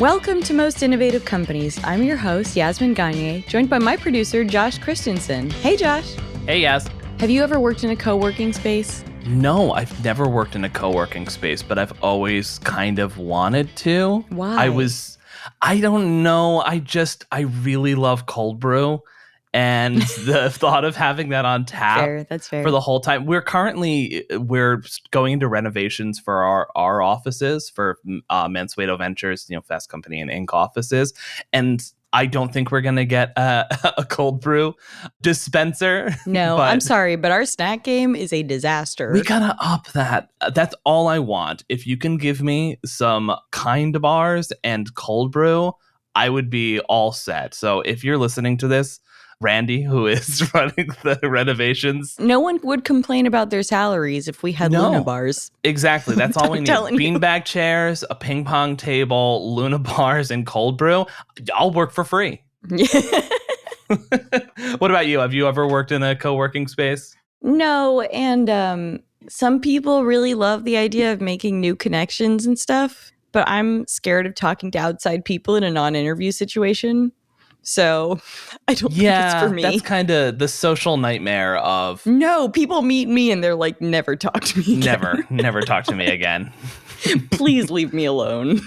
Welcome to Most Innovative Companies. I'm your host, Yasmin Gagne, joined by my producer, Josh Christensen. Hey, Josh. Hey, Yas. Have you ever worked in a co-working space? No, I've never worked in a co-working space, but I've always kind of wanted to. Why? I don't know. I really love cold brew. And the thought of having that on tap That's fair. for the whole time. We're going into renovations for our offices for Mansueto Ventures, Fast Company and Inc. offices. And I don't think we're going to get a cold brew dispenser. No, I'm sorry, but our snack game is a disaster. We got to up that. That's all I want. If you can give me some kind bars and cold brew, I would be all set. So if you're listening to this, Randy, who is running the renovations. No one would complain about their salaries if we had Luna bars. Exactly. That's all we need. Beanbag chairs, a ping pong table, Luna bars, and cold brew. I'll work for free. What about you? Have you ever worked in a co-working space? No, and some people really love the idea of making new connections and stuff, but I'm scared of talking to outside people in a non-interview situation. So I don't think it's for me. That's kind of the social nightmare of... No, people meet me and they're like, never talk to me again. Never talk to me again. Please leave me alone.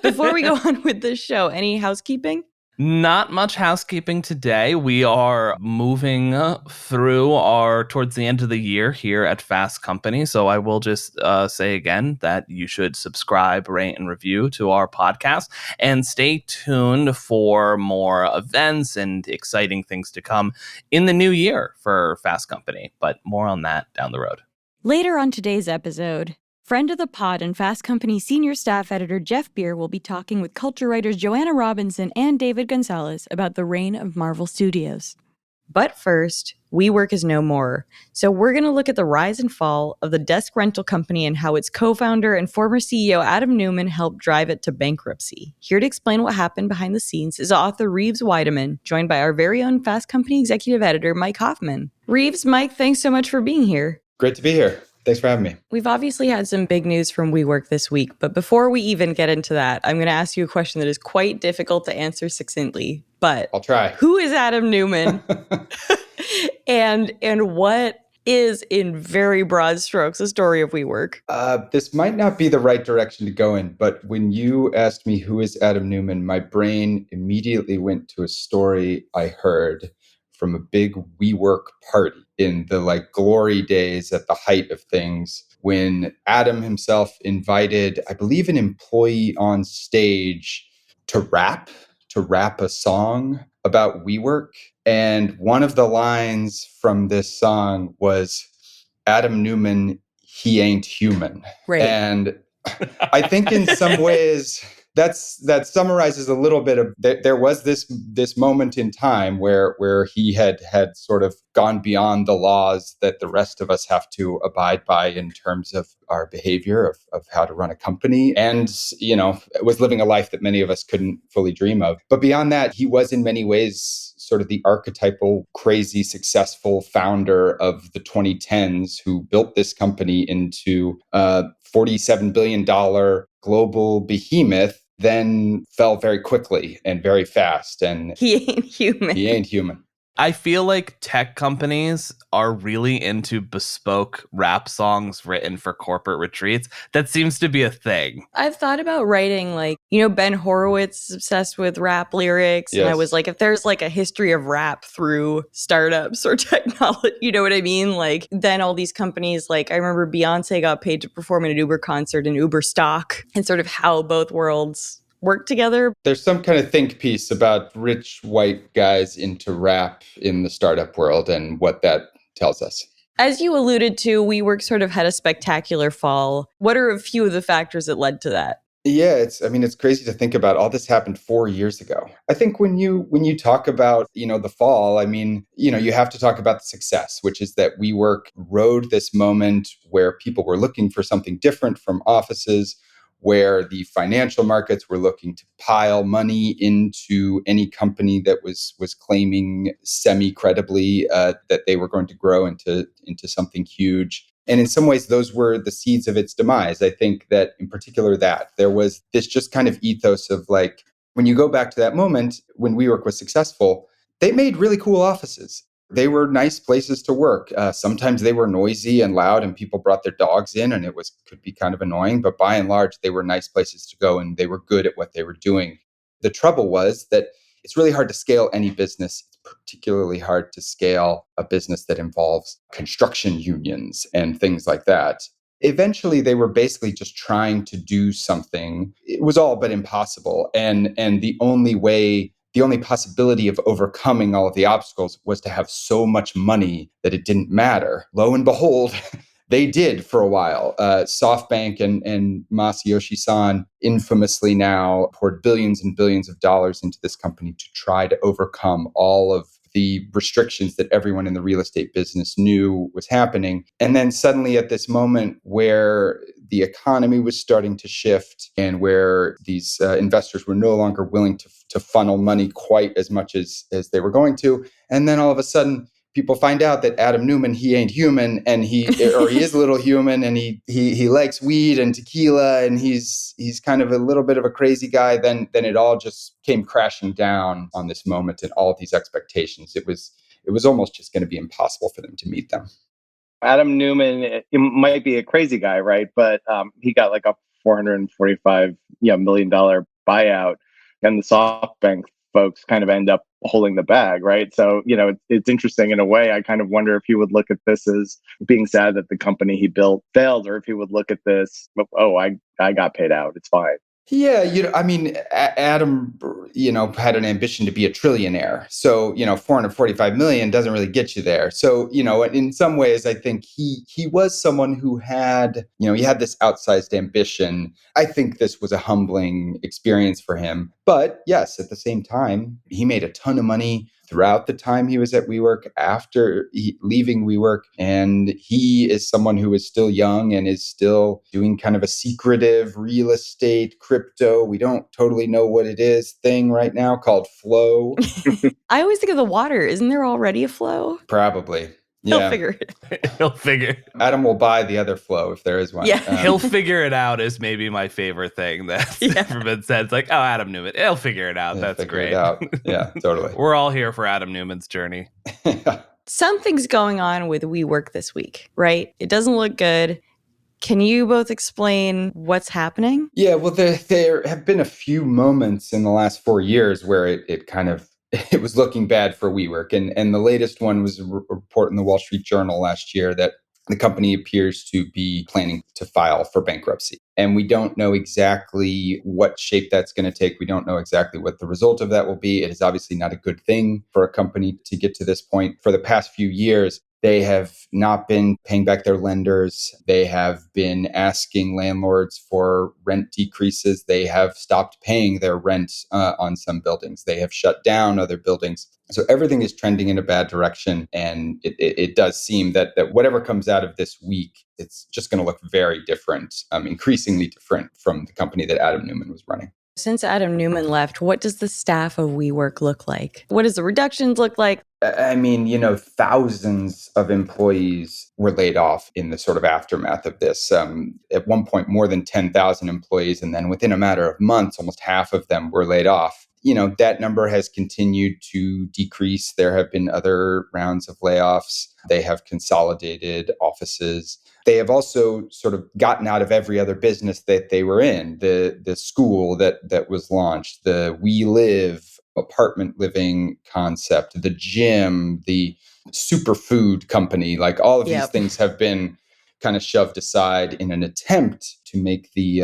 Before we go on with this show, any housekeeping? Not much housekeeping today. We are moving towards the end of the year here at Fast Company. So I will just say again that you should subscribe, rate, and review to our podcast and stay tuned for more events and exciting things to come in the new year for Fast Company. But more on that down the road. Later on today's episode, friend of the pod and Fast Company senior staff editor Jeff Beer will be talking with culture writers Joanna Robinson and David Gonzales about the reign of Marvel Studios. But first, WeWork is no more. So we're going to look at the rise and fall of the desk rental company and how its co-founder and former CEO Adam Neumann helped drive it to bankruptcy. Here to explain what happened behind the scenes is author Reeves Weideman, joined by our very own Fast Company executive editor Mike Hoffman. Reeves, Mike, thanks so much for being here. Great to be here. Thanks for having me. We've obviously had some big news from WeWork this week, but before we even get into that, I'm going to ask you a question that is quite difficult to answer succinctly, but I'll try. Who is Adam Neumann? and what is, in very broad strokes, the story of WeWork? This might not be the right direction to go in, but when you asked me who is Adam Neumann, my brain immediately went to a story I heard from a big WeWork party in the glory days at the height of things, when Adam himself invited, I believe, an employee on stage to rap a song about WeWork. And one of the lines from this song was, Adam Neumann, he ain't human. Right. And I think in some ways that summarizes a little bit of there was this moment in time where he had sort of gone beyond the laws that the rest of us have to abide by in terms of our behavior of how to run a company, and was living a life that many of us couldn't fully dream of. But beyond that, he was in many ways sort of the archetypal, crazy, successful founder of the 2010s who built this company into a $47 billion global behemoth, then fell very quickly and very fast. And he ain't human. I feel like tech companies are really into bespoke rap songs written for corporate retreats. That seems to be a thing. I've thought about writing, Ben Horowitz is obsessed with rap lyrics. Yes. And I was like, if there's a history of rap through startups or technology, you know what I mean? Then all these companies, I remember Beyonce got paid to perform at an Uber concert in Uber stock, and sort of how both worlds work together. There's some kind of think piece about rich white guys into rap in the startup world and what that tells us. As you alluded to, WeWork sort of had a spectacular fall. What are a few of the factors that led to that? Yeah, it's crazy to think about. All this happened 4 years ago. I think when you talk about, the fall, you have to talk about the success, which is that WeWork rode this moment where people were looking for something different from offices, where the financial markets were looking to pile money into any company that was claiming semi-credibly that they were going to grow into something huge. And in some ways, those were the seeds of its demise. I think that in particular, that there was this just kind of ethos of like, when you go back to that moment when WeWork was successful, they made really cool offices. They were nice places to work. Sometimes they were noisy and loud, and people brought their dogs in, and could be kind of annoying. But by and large, they were nice places to go, and they were good at what they were doing. The trouble was that it's really hard to scale any business. It's particularly hard to scale a business that involves construction unions and things like that. Eventually, they were basically just trying to do something. It was all but impossible. And the only possibility of overcoming all of the obstacles was to have so much money that it didn't matter. Lo and behold, they did for a while. SoftBank and Masayoshi-san infamously now poured billions and billions of dollars into this company to try to overcome all of the restrictions that everyone in the real estate business knew was happening. And then suddenly at this moment where the economy was starting to shift and where these investors were no longer willing to funnel money quite as much as they were going to. And then all of a sudden, people find out that Adam Neumann, he ain't human, and he is a little human, and he likes weed and tequila, and he's kind of a little bit of a crazy guy. Then it all just came crashing down on this moment and all of these expectations. It was almost just going to be impossible for them to meet them. Adam Neumann, he might be a crazy guy, right? But he got like a $445 million buyout, and the SoftBank folks kind of end up holding the bag, right? So, it's interesting in a way. I kind of wonder if he would look at this as being sad that the company he built failed, or if he would look at this, oh, I got paid out. It's fine. Yeah, Adam, had an ambition to be a trillionaire. So, 445 million doesn't really get you there. So, in some ways, I think he was someone who had, he had this outsized ambition. I think this was a humbling experience for him. But yes, at the same time, he made a ton of money throughout the time he was at WeWork, after leaving WeWork. And he is someone who is still young and is still doing kind of a secretive real estate, crypto, we don't totally know what it is, thing right now called Flow. I always think of the water. Isn't there already a Flow? Probably. He'll Yeah. figure it. He'll figure. Adam will buy the other Flow if there is one. Yeah. He'll figure it out is maybe my favorite thing that's ever been said. It's like, oh, Adam Neumann, he'll figure it out. That's figure great. It out. Yeah, totally. We're all here for Adam Neumann's journey. Something's going on with WeWork this week, right? It doesn't look good. Can you both explain what's happening? Yeah, well, there have been a few moments in the last 4 years where it was looking bad for WeWork. And the latest one was a report in the Wall Street Journal last year that the company appears to be planning to file for bankruptcy. And we don't know exactly what shape that's going to take. We don't know exactly what the result of that will be. It is obviously not a good thing for a company to get to this point. For the past few years, they have not been paying back their lenders. They have been asking landlords for rent decreases. They have stopped paying their rent on some buildings. They have shut down other buildings. So everything is trending in a bad direction. And it does seem that whatever comes out of this week, it's just going to look very different, increasingly different from the company that Adam Neumann was running. Since Adam Neumann left, what does the staff of WeWork look like? What does the reductions look like? I mean, thousands of employees were laid off in the sort of aftermath of this. At one point, more than 10,000 employees. And then within a matter of months, almost half of them were laid off. That number has continued to decrease. There have been other rounds of layoffs. They have consolidated offices. They have also sort of gotten out of every other business that they were in. The school that was launched, the We Live apartment living concept, the gym, the superfood company, like all of these things have been kind of shoved aside in an attempt to make the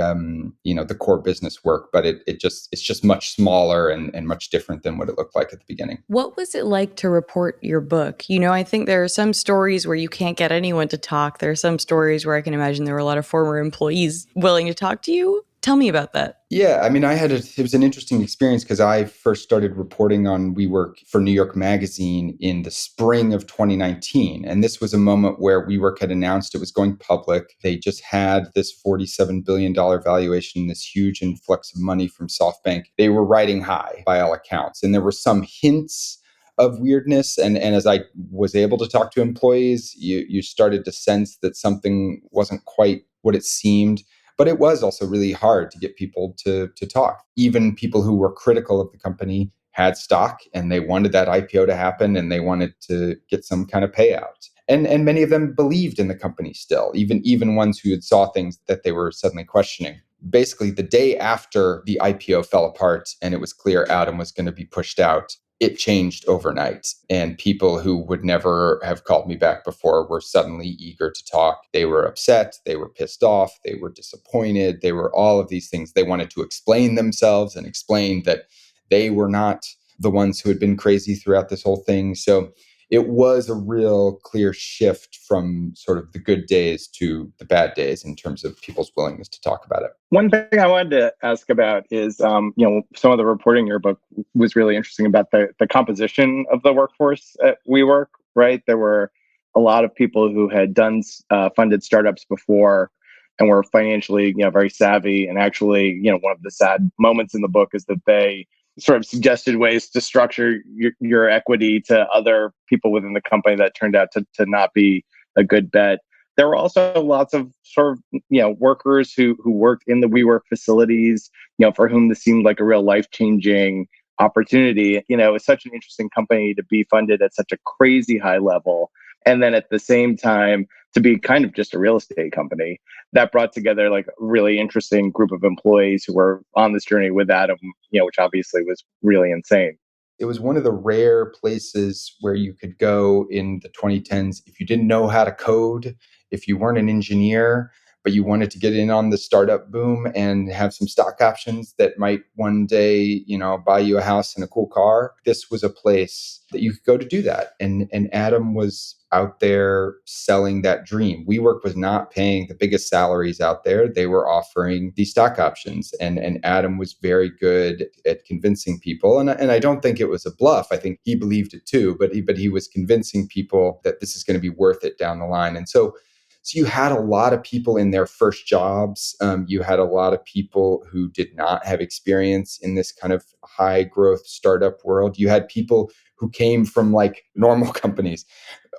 core business work, but it's just much smaller and much different than what it looked like at the beginning. What was it like to report your book? I think there are some stories where you can't get anyone to talk. There are some stories where I can imagine there were a lot of former employees willing to talk to you. Tell me about that. Yeah, I mean, it was an interesting experience because I first started reporting on WeWork for New York Magazine in the spring of 2019. And this was a moment where WeWork had announced it was going public. They just had this $47 billion valuation, this huge influx of money from SoftBank. They were riding high by all accounts. And there were some hints of weirdness. And as I was able to talk to employees, you started to sense that something wasn't quite what it seemed. But it was also really hard to get people to talk. Even people who were critical of the company had stock and they wanted that IPO to happen and they wanted to get some kind of payout. And many of them believed in the company still, even ones who had saw things that they were suddenly questioning. Basically, the day after the IPO fell apart and it was clear Adam was going to be pushed out, it changed overnight. And people who would never have called me back before were suddenly eager to talk. They were upset. They were pissed off. They were disappointed. They were all of these things. They wanted to explain themselves and explain that they were not the ones who had been crazy throughout this whole thing. So it was a real clear shift from sort of the good days to the bad days in terms of people's willingness to talk about it. One thing I wanted to ask about is, some of the reporting in your book was really interesting about the composition of the workforce at WeWork, right? There were a lot of people who had done funded startups before and were financially, very savvy. And actually, one of the sad moments in the book is that they sort of suggested ways to structure your equity to other people within the company that turned out to not be a good bet. There were also lots of sort of, workers who worked in the WeWork facilities, for whom this seemed like a real life-changing opportunity. It was such an interesting company to be funded at such a crazy high level. And then at the same time, to be kind of just a real estate company that brought together like a really interesting group of employees who were on this journey with Adam, which obviously was really insane. It was one of the rare places where you could go in the 2010s if you didn't know how to code, if you weren't an engineer, but you wanted to get in on the startup boom and have some stock options that might one day, buy you a house and a cool car. This was a place that you could go to do that. And Adam was out there selling that dream. WeWork was not paying the biggest salaries out there. They were offering these stock options. And Adam was very good at convincing people. And I don't think it was a bluff. I think he believed it too, but he was convincing people that this is going to be worth it down the line. And so you had a lot of people in their first jobs. You had a lot of people who did not have experience in this kind of high growth startup world. You had people who came from like normal companies,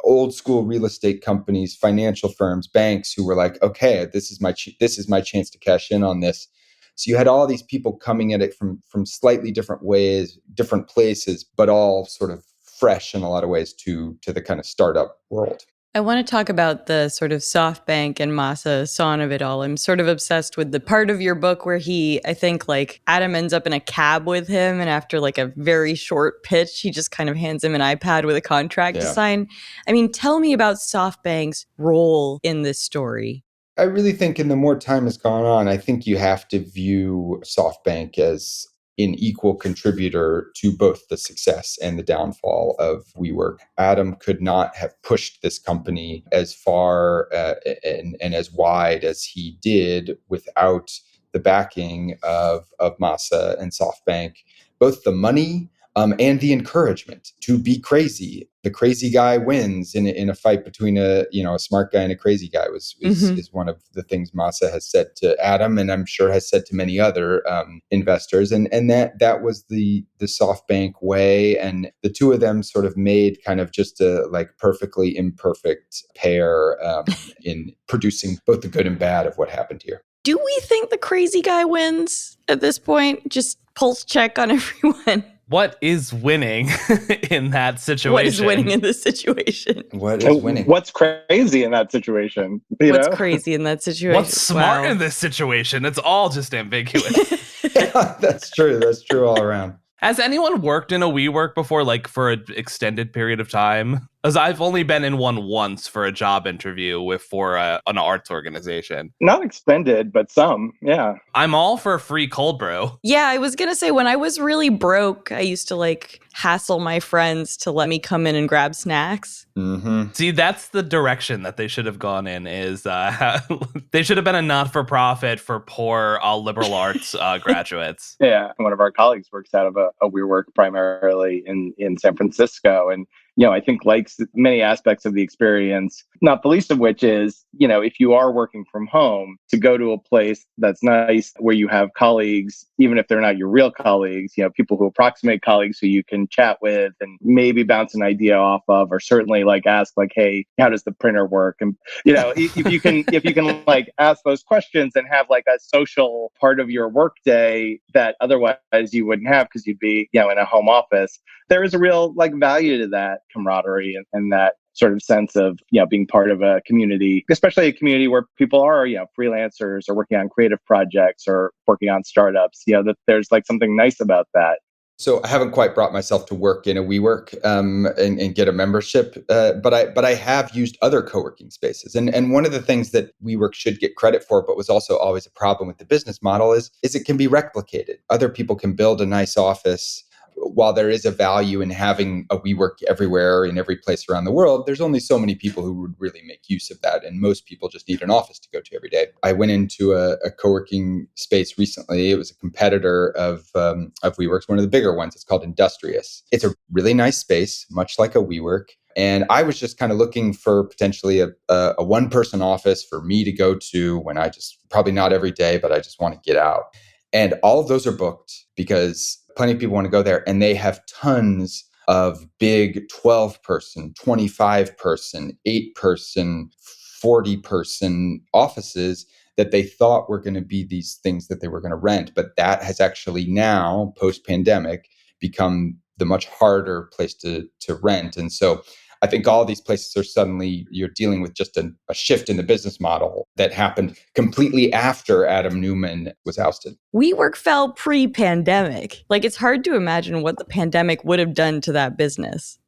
old school real estate companies, financial firms, banks, who were like, okay, this is my chance to cash in on this. So you had all these people coming at it from slightly different ways, different places, but all sort of fresh in a lot of ways to the kind of startup world. I want to talk about the sort of SoftBank and Masa son of it all. I'm sort of obsessed with the part of your book where I think like Adam ends up in a cab with him, and after like a very short pitch, he just kind of hands him an iPad with a contract to sign. I mean, tell me about SoftBank's role in this story. I really think in the more time has gone on, I think you have to view SoftBank as an equal contributor to both the success and the downfall of WeWork. Adam could not have pushed this company as far and as wide as he did without the backing of Masa and SoftBank, both the money and the encouragement to be crazy. The crazy guy wins in a fight between a smart guy and a crazy guy is one of the things Masa has said to Adam, and I'm sure has said to many other investors. And that was the SoftBank way. And the two of them sort of made kind of just a like perfectly imperfect pair in producing both the good and bad of what happened here. Do we think the crazy guy wins at this point? Just pulse check on everyone. What is winning in that situation? What is winning in this situation? What is winning? What's crazy in that situation? What's crazy in that situation? What's smart in this situation? It's all just ambiguous. Yeah, that's true. That's true all around. Has anyone worked in a WeWork before, like for an extended period of time? As I've only been in one once for a job interview for an arts organization. Not extended, but some, yeah. I'm all for a free cold brew. Yeah, I was going to say when I was really broke, I used to like hassle my friends to let me come in and grab snacks. Mm-hmm. See, that's the direction that they should have gone in is they should have been a not-for-profit for poor liberal arts graduates. Yeah, one of our colleagues works out of a WeWork primarily in San Francisco. And I think likes many aspects of the experience, not the least of which is, if you are working from home, to go to a place that's nice where you have colleagues, even if they're not your real colleagues, people who approximate colleagues who you can chat with and maybe bounce an idea off of, or certainly like ask like, hey, how does the printer work? And, if you can like ask those questions and have like a social part of your workday that otherwise you wouldn't have because you'd be, in a home office, there is a real like value to that camaraderie and that sort of sense of, being part of a community, especially a community where people are, freelancers or working on creative projects or working on startups, that there's like something nice about that. So I haven't quite brought myself to work in a WeWork and get a membership, but I have used other co-working spaces. And one of the things that WeWork should get credit for, but was also always a problem with the business model, is it can be replicated. Other people can build a nice office. While there is a value in having a WeWork everywhere in every place around the world, there's only so many people who would really make use of that. And most people just need an office to go to every day. I went into a co-working space recently. It was a competitor of WeWork's, one of the bigger ones. It's called Industrious. It's a really nice space, much like a WeWork. And I was just kind of looking for potentially a one-person office for me to go to when I just, probably not every day, but I just want to get out. And all of those are booked because plenty of people want to go there, and they have tons of big 12-person, 25-person, 8-person, 40-person offices that they thought were going to be these things that they were going to rent. But that has actually now, post-pandemic, become the much harder place to rent. And so I think all these places are suddenly, you're dealing with just a shift in the business model that happened completely after Adam Neumann was ousted. WeWork fell pre-pandemic. Like, it's hard to imagine what the pandemic would have done to that business.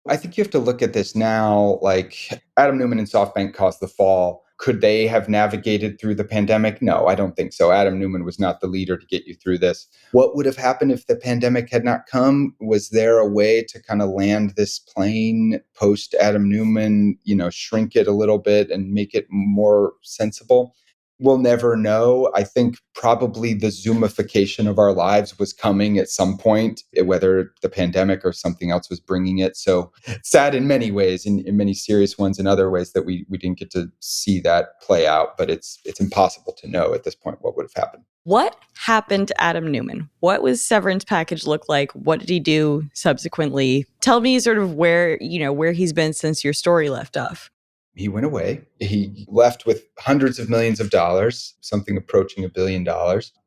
I think you have to look at this now, like Adam Neumann and SoftBank caused the fall. Could they have navigated through the pandemic? No, I don't think so. Adam Neumann was not the leader to get you through this. What would have happened if the pandemic had not come? Was there a way to kind of land this plane post Adam Neumann, shrink it a little bit and make it more sensible? We'll never know. I think probably the Zoomification of our lives was coming at some point, whether the pandemic or something else was bringing it. So sad in many ways, in many serious ones, in other ways that we didn't get to see that play out. But it's impossible to know at this point what would have happened. What happened to Adam Neumann? What was severance package look like? What did he do subsequently? Tell me sort of where he's been since your story left off. He went away. He left with hundreds of millions of dollars, something approaching $1 billion.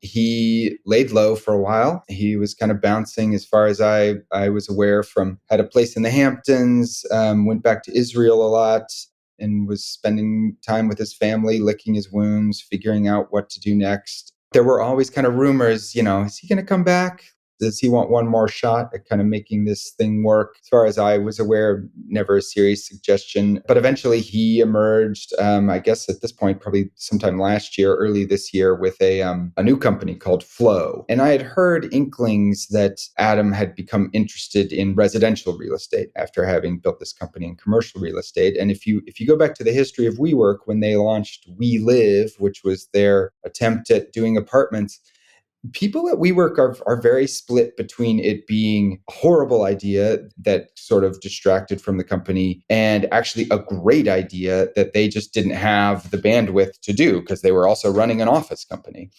He laid low for a while. He was kind of bouncing, as far as I was aware, had a place in the Hamptons, went back to Israel a lot, and was spending time with his family, licking his wounds, figuring out what to do next. There were always kind of rumors, is he going to come back? Does he want one more shot at kind of making this thing work? As far as I was aware, never a serious suggestion. But eventually he emerged, I guess at this point, probably sometime last year, early this year, with a new company called Flow. And I had heard inklings that Adam had become interested in residential real estate after having built this company in commercial real estate. And if you go back to the history of WeWork, when they launched We Live, which was their attempt at doing apartments, people at WeWork are very split between it being a horrible idea that sort of distracted from the company and actually a great idea that they just didn't have the bandwidth to do because they were also running an office company.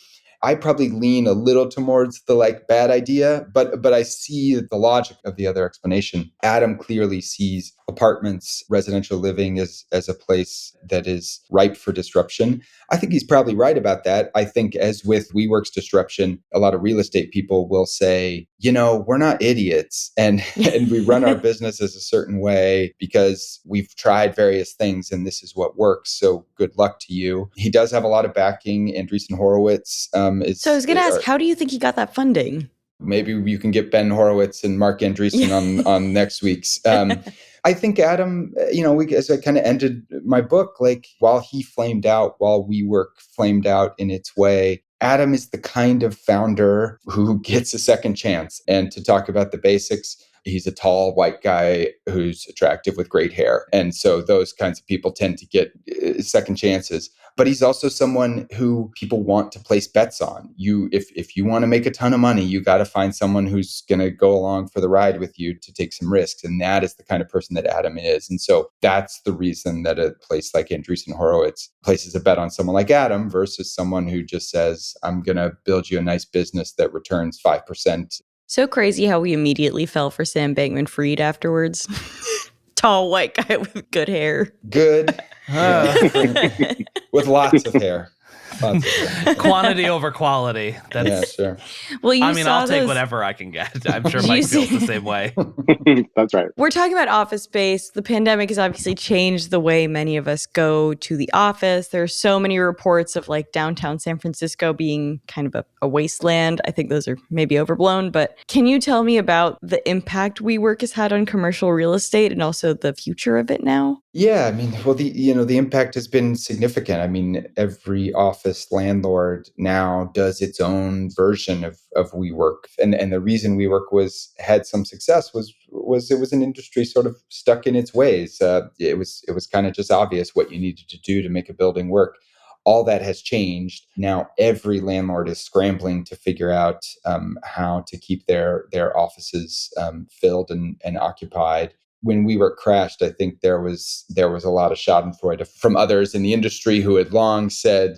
I probably lean a little towards the bad idea, but I see the logic of the other explanation. Adam clearly sees apartments, residential living as a place that is ripe for disruption. I think he's probably right about that. I think as with WeWork's disruption, a lot of real estate people will say, we're not idiots and we run our businesses a certain way because we've tried various things and this is what works. So good luck to you. He does have a lot of backing. Andreessen Horowitz So I was going to ask, how do you think he got that funding? Maybe you can get Ben Horowitz and Mark Andreessen on next week's. I think Adam, as I kind of ended my book, while he flamed out, while WeWork flamed out in its way, Adam is the kind of founder who gets a second chance. And to talk about the basics, he's a tall white guy who's attractive with great hair. And so those kinds of people tend to get second chances. But he's also someone who people want to place bets on. If you want to make a ton of money, you got to find someone who's going to go along for the ride with you to take some risks. And that is the kind of person that Adam is. And so that's the reason that a place like Andreessen Horowitz places a bet on someone like Adam versus someone who just says, I'm going to build you a nice business that returns 5%. So crazy how we immediately fell for Sam Bankman-Fried afterwards. Tall white guy with good hair. Good. With lots of hair. Quantity over quality. Yeah, sure. Well, I'll take whatever I can get. I'm sure Mike feels the same way. That's right. We're talking about office space. The pandemic has obviously changed the way many of us go to the office. There are so many reports of like downtown San Francisco being kind of a wasteland. I think those are maybe overblown, but can you tell me about the impact WeWork has had on commercial real estate and also the future of it now? Yeah, the impact has been significant. Every office landlord now does its own version of WeWork, and the reason WeWork had some success was it was an industry sort of stuck in its ways. It was kind of just obvious what you needed to do to make a building work. All that has changed. Now every landlord is scrambling to figure out how to keep their offices filled and occupied. When WeWork crashed, I think there was a lot of schadenfreude from others in the industry who had long said,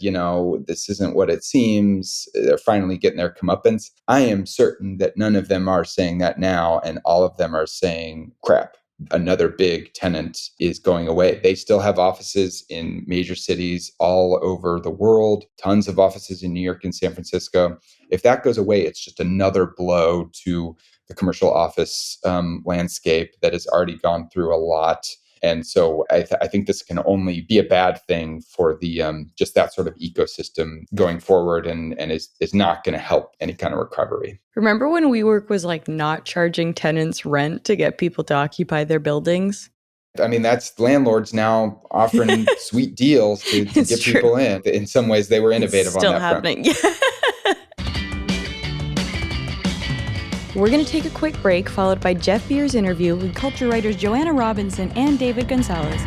this isn't what it seems. They're finally getting their comeuppance. I am certain that none of them are saying that now, and all of them are saying, crap, another big tenant is going away. They still have offices in major cities all over the world, tons of offices in New York and San Francisco. If that goes away, it's just another blow to the commercial office landscape that has already gone through a lot. And so I think this can only be a bad thing for the just that sort of ecosystem going forward, and is not going to help any kind of recovery. Remember when WeWork was like not charging tenants rent to get people to occupy their buildings? That's landlords now offering sweet deals to get people in. In some ways, they were innovative on that happening. Front. We're going to take a quick break, followed by Jeff Beer's interview with culture writers Joanna Robinson and David Gonzales.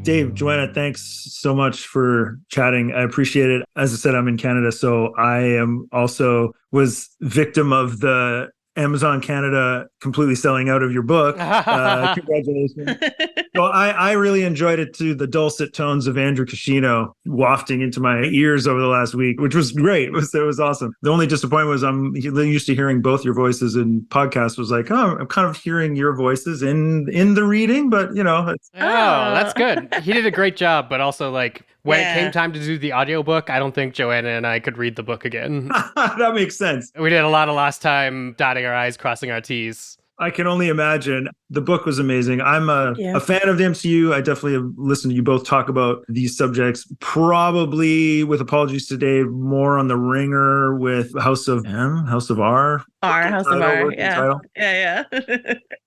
Dave, Joanna, thanks so much for chatting. I appreciate it. As I said, I'm in Canada, so I was victim of the Amazon Canada completely selling out of your book. Congratulations. So I really enjoyed it too, the dulcet tones of Andrew Cascino wafting into my ears over the last week, which was great. It was awesome. The only disappointment was I'm used to hearing both your voices in podcasts. Was like, oh, I'm kind of hearing your voices in the reading, but that's good. He did a great job, but also like when it came time to do the audiobook, I don't think Joanna and I could read the book again. That makes sense. We did a lot of last time dotting our I's, crossing our T's. I can only imagine. The book was amazing. I'm a fan of the MCU. I definitely have listened to you both talk about these subjects, probably with apologies to Dave, more on the ringer with House of M, House of R. House of R, yeah. Yeah.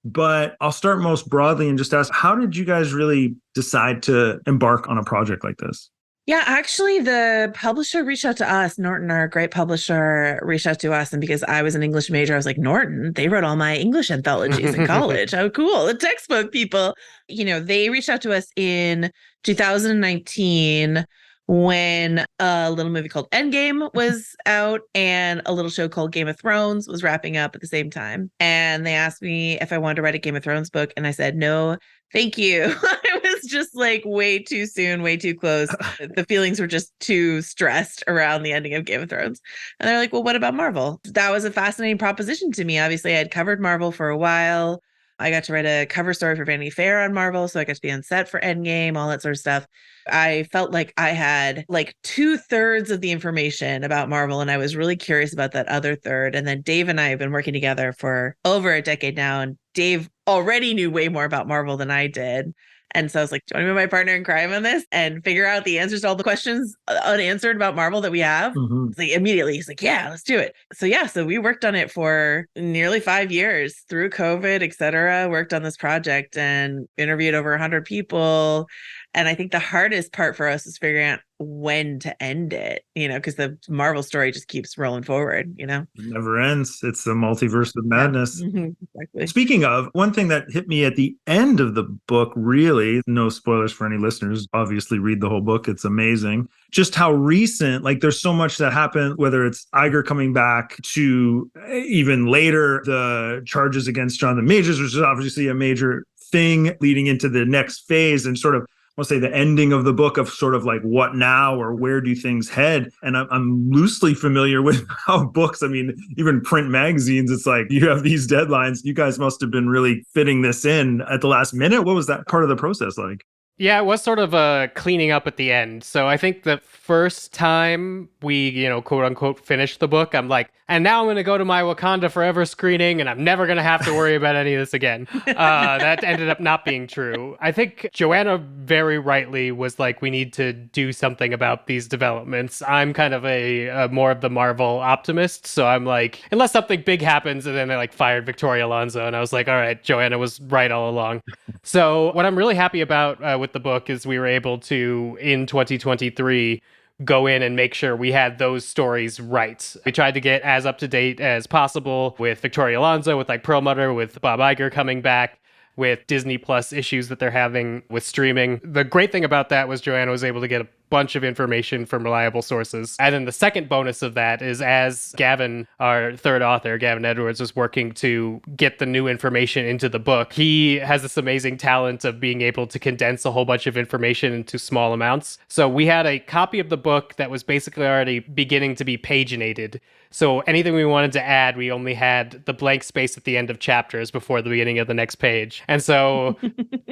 But I'll start most broadly and just ask, how did you guys really decide to embark on a project like this? Yeah, actually, the publisher reached out to us. Norton, our great publisher, reached out to us. And because I was an English major, I was like, Norton, they wrote all my English anthologies in college. How cool. The textbook people. They reached out to us in 2019 when a little movie called Endgame was out and a little show called Game of Thrones was wrapping up at the same time. And they asked me if I wanted to write a Game of Thrones book. And I said, no, thank you. I was just like way too soon, way too close. The feelings were just too stressed around the ending of Game of Thrones. And they're like, well, what about Marvel? That was a fascinating proposition to me. Obviously, I had covered Marvel for a while. I got to write a cover story for Vanity Fair on Marvel, so I got to be on set for Endgame, all that sort of stuff. I felt like I had like 2/3 of the information about Marvel, and I was really curious about that other third. And then Dave and I have been working together for over a decade now, and Dave already knew way more about Marvel than I did. And so I was like, do you want to be my partner in crime on this and figure out the answers to all the questions unanswered about Marvel that we have? Mm-hmm. Like immediately, he's like, yeah, let's do it. So we worked on it for nearly 5 years through COVID, et cetera, worked on this project and interviewed over 100 people And I think the hardest part for us is figuring out when to end it, because the Marvel story just keeps rolling forward, It never ends. It's the multiverse of madness. Yeah. Mm-hmm. Exactly. Speaking of, one thing that hit me at the end of the book, really, no spoilers for any listeners, obviously read the whole book. It's amazing. Just how recent, like there's so much that happened, whether it's Iger coming back to even later, the charges against Jonathan Majors, which is obviously a major thing leading into the next phase and sort of, I'll say the ending of the book of sort of like what now or where do things head? And I'm loosely familiar with how books, even print magazines, it's like you have these deadlines. You guys must have been really fitting this in at the last minute. What was that part of the process like? Yeah, it was sort of a cleaning up at the end. So I think the first time we, quote unquote, finished the book, I'm like, and now I'm going to go to my Wakanda Forever screening and I'm never going to have to worry about any of this again. That ended up not being true. I think Joanna very rightly was like, we need to do something about these developments. I'm kind of a more of the Marvel optimist. So I'm like, unless something big happens, and then they like fired Victoria Alonso. And I was like, all right, Joanna was right all along. So what I'm really happy about with the book is we were able to, in 2023, go in and make sure we had those stories right. We tried to get as up to date as possible with Victoria Alonso, with like Perlmutter, with Bob Iger coming back, with Disney Plus issues that they're having with streaming. The great thing about that was Joanna was able to get a bunch of information from reliable sources. And then the second bonus of that is as Gavin, our third author, Gavin Edwards, was working to get the new information into the book, he has this amazing talent of being able to condense a whole bunch of information into small amounts. So we had a copy of the book that was basically already beginning to be paginated. So anything we wanted to add, we only had the blank space at the end of chapters before the beginning of the next page. And so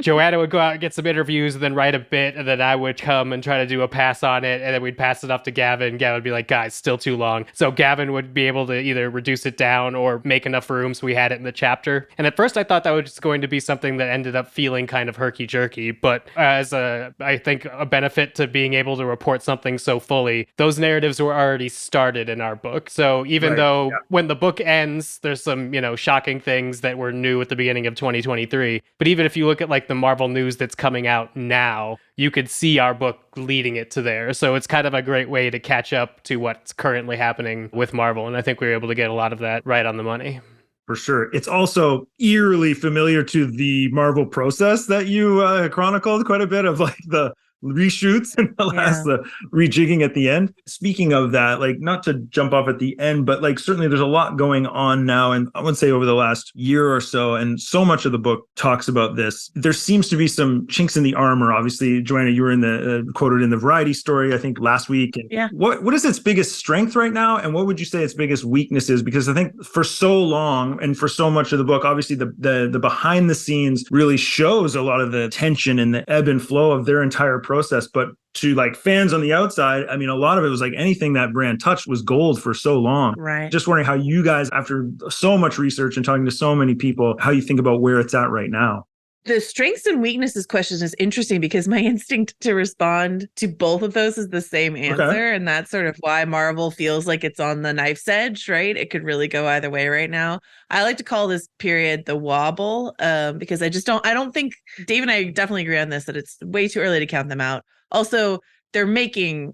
Joanna would go out and get some interviews and then write a bit, and then I would come and try to do a pass on it, and then we'd pass it off to Gavin. Gavin would be like, guys, still too long. So Gavin would be able to either reduce it down or make enough room so we had it in the chapter. And at first I thought that was just going to be something that ended up feeling kind of herky-jerky, but as I think a benefit to being able to report something so fully, those narratives were already started in our book. So even though when the book ends, there's some, shocking things that were new at the beginning of 2023, but even if you look at like the Marvel news that's coming out now, you could see our book leading it to there. So it's kind of a great way to catch up to what's currently happening with Marvel. And I think we were able to get a lot of that right on the money. For sure. It's also eerily familiar to the Marvel process that you chronicled quite a bit of, like the reshoots and the rejigging at the end. Speaking of that, like not to jump off at the end, but like certainly there's a lot going on now. And I would say over the last year or so, and so much of the book talks about this, there seems to be some chinks in the armor. Obviously, Joanna, you were in the quoted in the Variety story, I think last week. And what is its biggest strength right now? And what would you say its biggest weakness is? Because I think for so long and for so much of the book, obviously the behind the scenes really shows a lot of the tension and the ebb and flow of their entire process. But to like fans on the outside, a lot of it was like anything that brand touched was gold for so long. Right. Just wondering how you guys, after so much research and talking to so many people, how you think about where it's at right now. The strengths and weaknesses question is interesting because my instinct to respond to both of those is the same answer. Okay. And that's sort of why Marvel feels like it's on the knife's edge, right? It could really go either way right now. I like to call this period the wobble because I don't think, Dave and I definitely agree on this, that it's way too early to count them out. Also, they're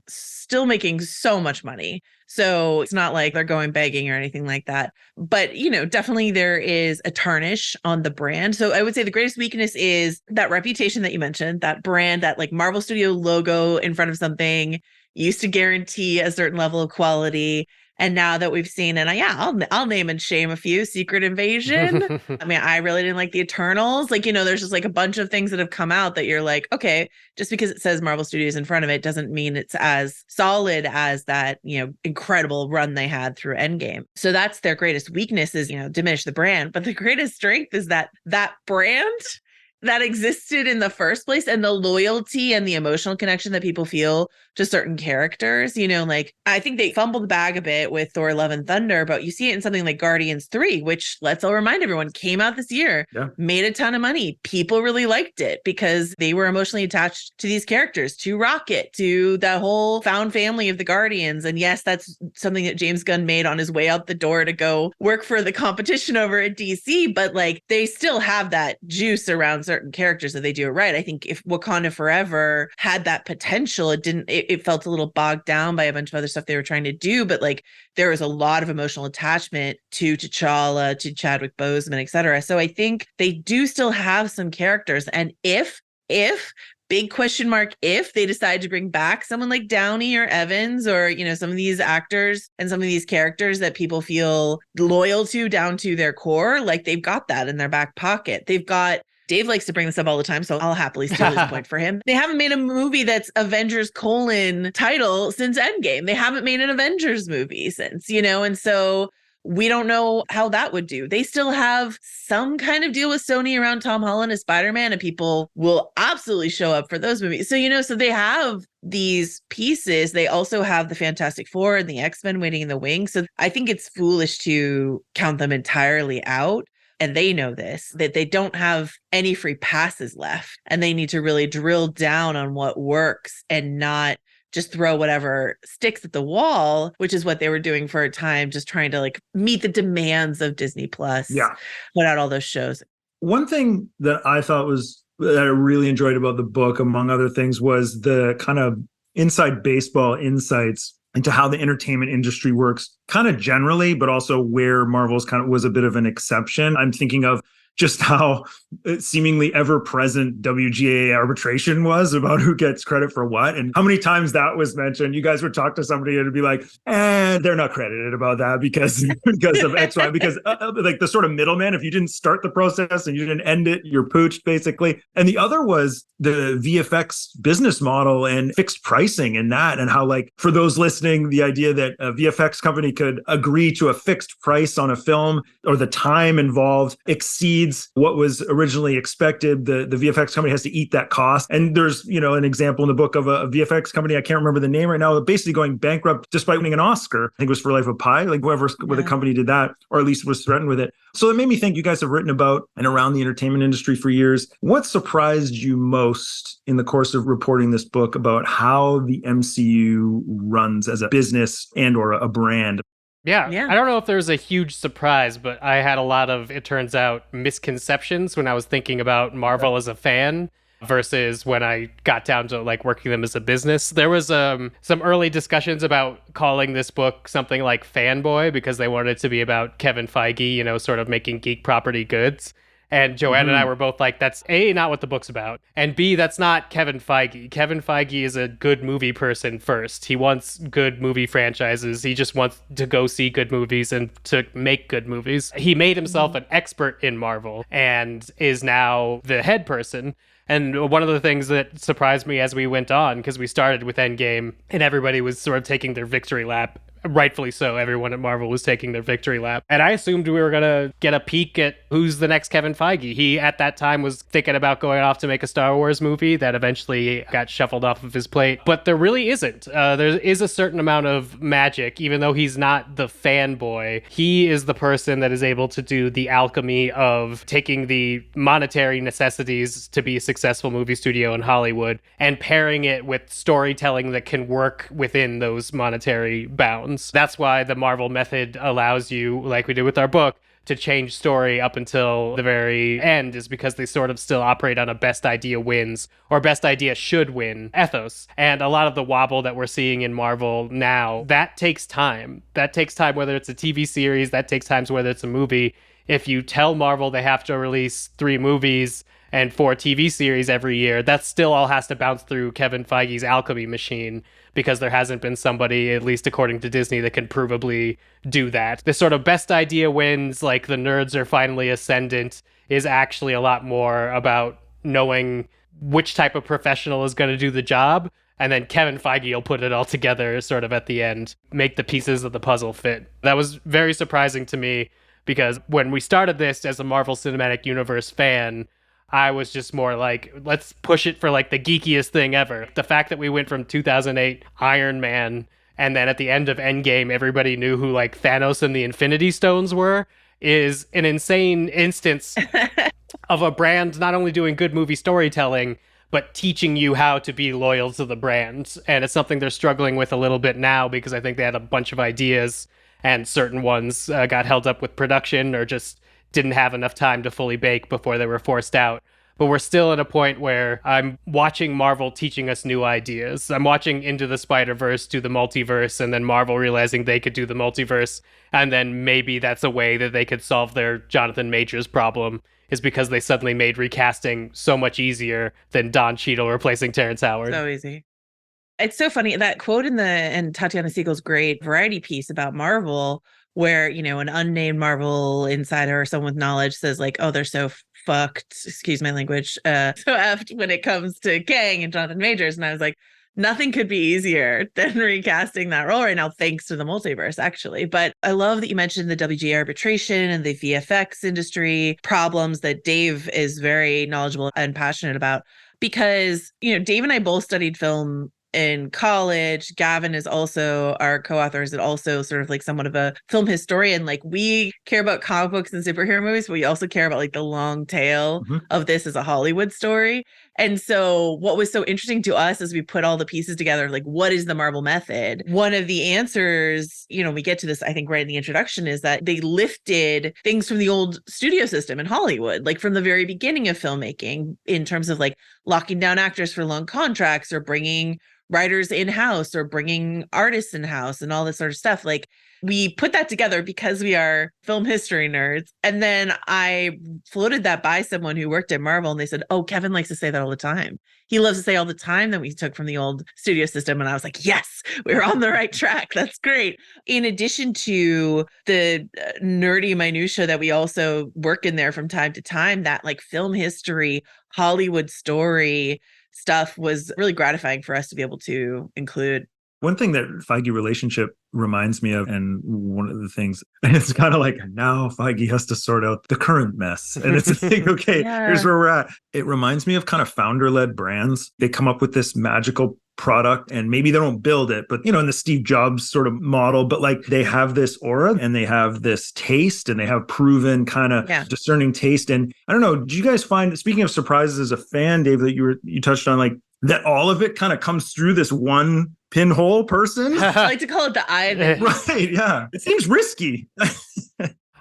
still making so much money. So it's not like they're going begging or anything like that. But, definitely there is a tarnish on the brand. So I would say the greatest weakness is that reputation that you mentioned, that brand, that like Marvel Studio logo in front of something used to guarantee a certain level of quality. And now that we've seen, and I'll name and shame a few. Secret Invasion. I really didn't like the Eternals. There's just like a bunch of things that have come out that you're like, okay, just because it says Marvel Studios in front of it doesn't mean it's as solid as that, incredible run they had through Endgame. So that's their greatest weakness is, diminish the brand. But the greatest strength is that brand that existed in the first place and the loyalty and the emotional connection that people feel to certain characters. I think they fumbled the bag a bit with Thor: Love and Thunder, but you see it in something like Guardians 3, which, I'll remind everyone, came out this year, made a ton of money. People really liked it because they were emotionally attached to these characters, to Rocket, to that whole found family of the Guardians. And yes, that's something that James Gunn made on his way out the door to go work for the competition over at DC, but they still have that juice around certain characters if they do it right. I think if Wakanda Forever had that potential, it felt a little bogged down by a bunch of other stuff they were trying to do, but like there was a lot of emotional attachment to T'Challa, to Chadwick Boseman, etc. So I think they do still have some characters, and if big question mark, if they decide to bring back someone like Downey or Evans, or, you know, some of these actors and some of these characters that people feel loyal to down to their core, like they've got that in their back pocket. Dave likes to bring this up all the time, so I'll happily steal his point for him. They haven't made a movie that's Avengers : title since Endgame. They haven't made an Avengers movie since, you know, and so we don't know how that would do. They still have some kind of deal with Sony around Tom Holland as Spider-Man, and people will absolutely show up for those movies. So, you know, so they have these pieces. They also have the Fantastic Four and the X-Men waiting in the wings. So I think it's foolish to count them entirely out. And they know this, that they don't have any free passes left. And they need to really drill down on what works and not just throw whatever sticks at the wall, which is what they were doing for a time, just trying to like meet the demands of Disney Plus. Yeah. Put out all those shows. One thing that I thought that I really enjoyed about the book, among other things, was the kind of inside baseball insights into how the entertainment industry works kind of generally, but also where Marvel's kind of was a bit of an exception. I'm thinking of just how seemingly ever-present WGA arbitration was about who gets credit for what, and how many times that was mentioned. You guys would talk to somebody and it'd be like, they're not credited about that because of X, Y, because like the sort of middleman, if you didn't start the process and you didn't end it, you're pooched basically. And the other was the VFX business model and fixed pricing and that, and how, like, for those listening, the idea that a VFX company could agree to a fixed price on a film, or the time involved exceeds what was originally expected. The VFX company has to eat that cost. And there's, you know, an example in the book of a VFX company, I can't remember the name right now, basically going bankrupt despite winning an Oscar. I think it was for Life of Pi, like whoever with the company did that, or at least was threatened with it. So it made me think, you guys have written about and around the entertainment industry for years. What surprised you most in the course of reporting this book about how the MCU runs as a business and or a brand? Yeah. I don't know if there's a huge surprise, but I had a lot of, it turns out, misconceptions when I was thinking about Marvel as a fan versus when I got down to like working them as a business. There was some early discussions about calling this book something like Fanboy because they wanted it to be about Kevin Feige, you know, sort of making geek property goods. And Joanna and I were both like, that's A, not what the book's about, and B, that's not Kevin Feige. Kevin Feige is a good movie person first. He wants good movie franchises. He just wants to go see good movies and to make good movies. He made himself an expert in Marvel and is now the head person. And one of the things that surprised me as we went on, because we started with Endgame and everybody was sort of taking their victory lap, rightfully so, everyone at Marvel was taking their victory lap. And I assumed we were going to get a peek at who's the next Kevin Feige. He, at that time, was thinking about going off to make a Star Wars movie that eventually got shuffled off of his plate. But there really isn't. There is a certain amount of magic, even though he's not the fanboy. He is the person that is able to do the alchemy of taking the monetary necessities to be a successful movie studio in Hollywood and pairing it with storytelling that can work within those monetary bounds. That's why the Marvel method allows you, like we did with our book, to change story up until the very end, is because they sort of still operate on a best idea wins or best idea should win ethos. And a lot of the wobble that we're seeing in Marvel now, that takes time. That takes time, whether it's a TV series, that takes time whether it's a movie. If you tell Marvel they have to release 3 movies and 4 TV series every year, that still all has to bounce through Kevin Feige's alchemy machine, because there hasn't been somebody, at least according to Disney, that can provably do that. This sort of best idea wins, like the nerds are finally ascendant, is actually a lot more about knowing which type of professional is going to do the job, and then Kevin Feige will put it all together sort of at the end, make the pieces of the puzzle fit. That was very surprising to me, because when we started this as a Marvel Cinematic Universe fan, I was just more like, let's push it for like the geekiest thing ever. The fact that we went from 2008 Iron Man, and then at the end of Endgame, everybody knew who like Thanos and the Infinity Stones were, is an insane instance of a brand not only doing good movie storytelling, but teaching you how to be loyal to the brand. And it's something they're struggling with a little bit now, because I think they had a bunch of ideas and certain ones got held up with production or just didn't have enough time to fully bake before they were forced out. but we're still at a point where I'm watching Marvel teaching us new ideas. I'm watching Into the Spider-Verse do the multiverse, and then Marvel realizing they could do the multiverse, and then maybe that's a way that they could solve their Jonathan Majors problem, is because they suddenly made recasting so much easier than Don Cheadle replacing Terrence Howard. So easy. It's so funny, that quote in Tatiana Siegel's great Variety piece about Marvel, where, you know, an unnamed Marvel insider or someone with knowledge says like, oh, they're so fucked, excuse my language, so effed when it comes to Kang and Jonathan Majors. And I was like, nothing could be easier than recasting that role right now, thanks to the multiverse, actually. But I love that you mentioned the WGA arbitration and the VFX industry problems that Dave is very knowledgeable and passionate about. Because, you know, Dave and I both studied film in college. Gavin is also our co-author, is also sort of like somewhat of a film historian. Like, we care about comic books and superhero movies, but we also care about like the long tail of this as a Hollywood story. And so what was so interesting to us as we put all the pieces together, like, what is the Marvel method? One of the answers, you know, we get to this, I think, right in the introduction, is that they lifted things from the old studio system in Hollywood, like from the very beginning of filmmaking, in terms of like locking down actors for long contracts or bringing writers in-house or bringing artists in-house and all this sort of stuff. Like, we put that together because we are film history nerds. And then I floated that by someone who worked at Marvel, and they said, oh, Kevin likes to say that all the time. He loves to say all the time that we took from the old studio system. And I was like, yes, we're on the right track. That's great. In addition to the nerdy minutia that we also work in there from time to time, that like film history, Hollywood story stuff was really gratifying for us to be able to include. One thing that Feige relationship reminds me of, and one of the things, and it's kind of like, now Feige has to sort out the current mess. And it's like, okay, here's where we're at. It reminds me of kind of founder-led brands. They come up with this magical product, and maybe they don't build it, but, you know, in the Steve Jobs sort of model, but like they have this aura and they have this taste and they have proven kind of discerning taste. And I don't know, do you guys find, speaking of surprises as a fan, Dave, that you touched on, like, that all of it kind of comes through this one pinhole person? I like to call it the eye. Right, yeah. It seems risky.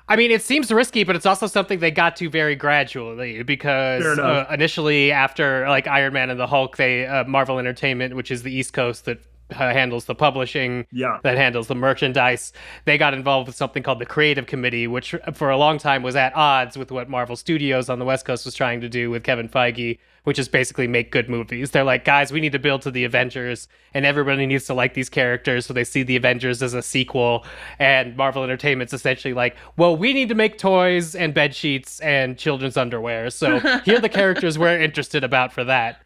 I mean, it seems risky, but it's also something they got to very gradually, because initially, after like Iron Man and the Hulk, they Marvel Entertainment, which is the East Coast that handles the publishing, that handles the merchandise, they got involved with something called the Creative Committee, which for a long time was at odds with what Marvel Studios on the West Coast was trying to do with Kevin Feige, which is basically make good movies. They're like, guys, we need to build to the Avengers, and everybody needs to like these characters, so they see the Avengers as a sequel. And Marvel Entertainment's essentially like, well, we need to make toys and bed sheets and children's underwear, so here are the characters we're interested about for that.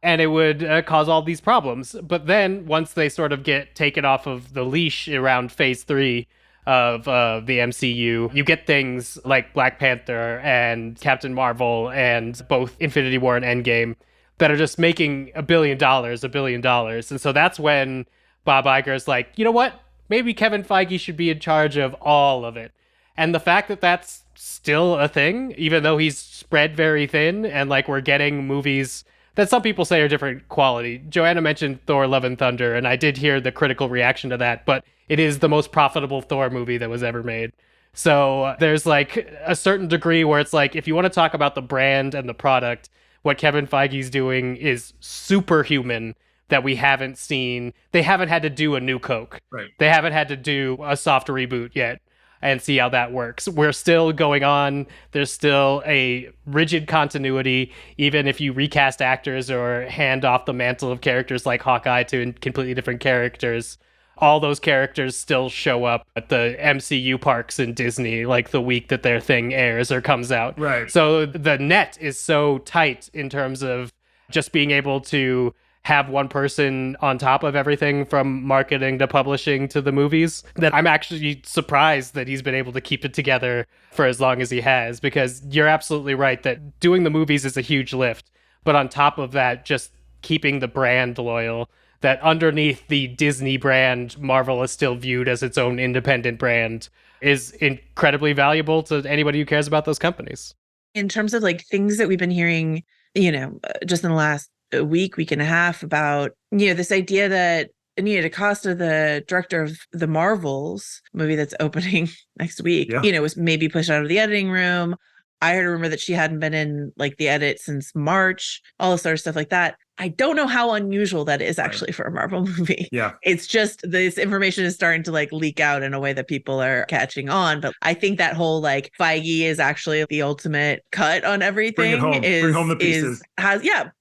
And it would cause all these problems. But then once they sort of get taken off of the leash around phase 3 of the MCU, you get things like Black Panther and Captain Marvel and both Infinity War and Endgame that are just making $1 billion. And so that's when Bob Iger's like, you know what? Maybe Kevin Feige should be in charge of all of it. And the fact that that's still a thing, even though he's spread very thin, and like we're getting movies that some people say are different quality. Joanna mentioned Thor: Love and Thunder, and I did hear the critical reaction to that, but it is the most profitable Thor movie that was ever made. So there's like a certain degree where it's like, if you want to talk about the brand and the product, what Kevin Feige's doing is superhuman that we haven't seen. They haven't had to do a new Coke. Right. They haven't had to do a soft reboot yet and see how that works. We're still going on. There's still a rigid continuity, even if you recast actors or hand off the mantle of characters like Hawkeye to completely different characters. All those characters still show up at the MCU parks in Disney, like the week that their thing airs or comes out. Right. So the net is so tight in terms of just being able to have one person on top of everything from marketing to publishing to the movies, that I'm actually surprised that he's been able to keep it together for as long as he has, because you're absolutely right that doing the movies is a huge lift. But on top of that, just keeping the brand loyal, that underneath the Disney brand, Marvel is still viewed as its own independent brand, is incredibly valuable to anybody who cares about those companies. In terms of like things that we've been hearing, you know, just in the last week and a half about, you know, this idea that Nia DaCosta, the director of the Marvels movie that's opening next week, you know, was maybe pushed out of the editing room. I heard a rumor that she hadn't been in like the edit since March, all this sort of stuff like that. I don't know how unusual that is actually for a Marvel movie. Yeah. It's just this information is starting to like leak out in a way that people are catching on. But I think that whole like Feige is actually the ultimate cut on everything. Bring it home. Bring home the pieces.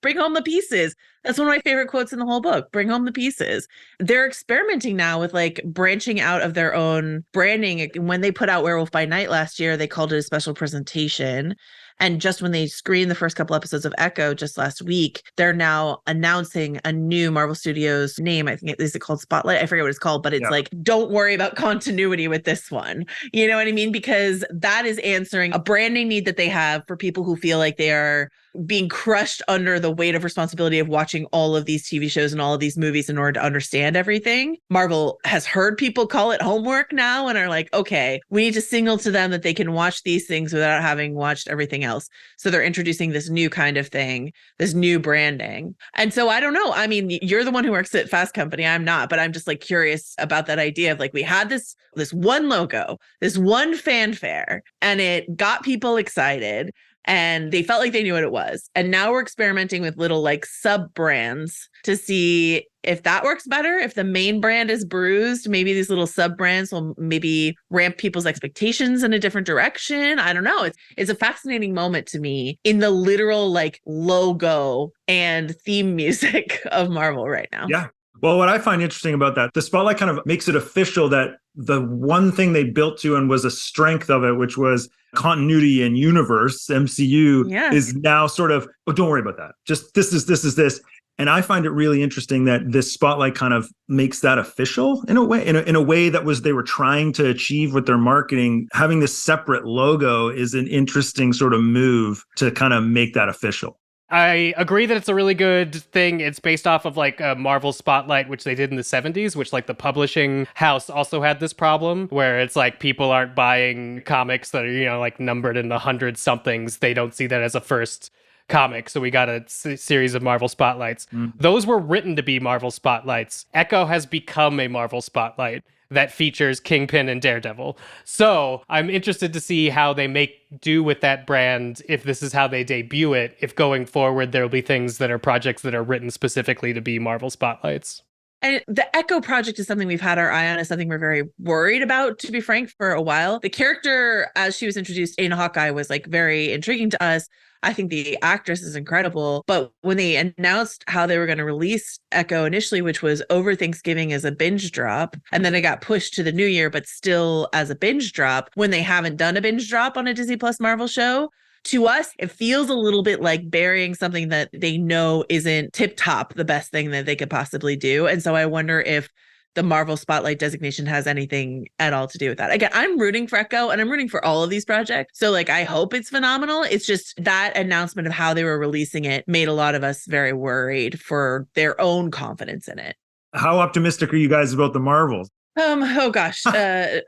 Bring home the pieces. That's one of my favorite quotes in the whole book. Bring home the pieces. They're experimenting now with like branching out of their own branding. When they put out Werewolf by Night last year, they called it a special presentation. And just when they screened the first couple episodes of Echo just last week, they're now announcing a new Marvel Studios name. I think is it called Spotlight? I forget what it's called, but it's like, don't worry about continuity with this one. You know what I mean? Because that is answering a branding need that they have for people who feel like they are being crushed under the weight of responsibility of watching all of these TV shows and all of these movies in order to understand everything. Marvel has heard people call it homework now and are like, okay, we need to signal to them that they can watch these things without having watched everything else. So they're introducing this new kind of thing, this new branding. And so I don't know. I mean, you're the one who works at Fast Company. I'm not, but I'm just like curious about that idea of like, we had this one logo, this one fanfare, and it got people excited. And they felt like they knew what it was. And now we're experimenting with little like sub brands to see if that works better. If the main brand is bruised, maybe these little sub brands will maybe ramp people's expectations in a different direction. I don't know. It's a fascinating moment to me in the literal like logo and theme music of Marvel right now. Yeah. Well, what I find interesting about that, the Spotlight kind of makes it official that the one thing they built to and was a strength of it, which was continuity and universe, MCU, is now sort of, oh, don't worry about that. Just this is this. And I find it really interesting that this Spotlight kind of makes that official in a way, in a way that was they were trying to achieve with their marketing. Having this separate logo is an interesting sort of move to kind of make that official. I agree that it's a really good thing. It's based off of like a Marvel Spotlight, which they did in the 70s, which like the publishing house also had this problem where it's like people aren't buying comics that are, you know, like numbered in the 100 somethings. They don't see that as a first comic. So we got a series of Marvel Spotlights. Those were written to be Marvel Spotlights. Echo has become a Marvel Spotlight that features Kingpin and Daredevil. So I'm interested to see how they make do with that brand, if this is how they debut it, if going forward there'll be things that are projects that are written specifically to be Marvel Spotlights. And the Echo project is something we've had our eye on, is something we're very worried about, to be frank, for a while. The character, as she was introduced in Hawkeye, was like very intriguing to us. I think the actress is incredible. But when they announced how they were going to release Echo initially, which was over Thanksgiving as a binge drop, and then it got pushed to the new year, but still as a binge drop, when they haven't done a binge drop on a Disney Plus Marvel show, to us, it feels a little bit like burying something that they know isn't tip top the best thing that they could possibly do. And so I wonder if the Marvel Spotlight designation has anything at all to do with that. Again, I'm rooting for Echo and I'm rooting for all of these projects. So like, I hope it's phenomenal. It's just that announcement of how they were releasing it made a lot of us very worried for their own confidence in it. How optimistic are you guys about the Marvels? Oh gosh,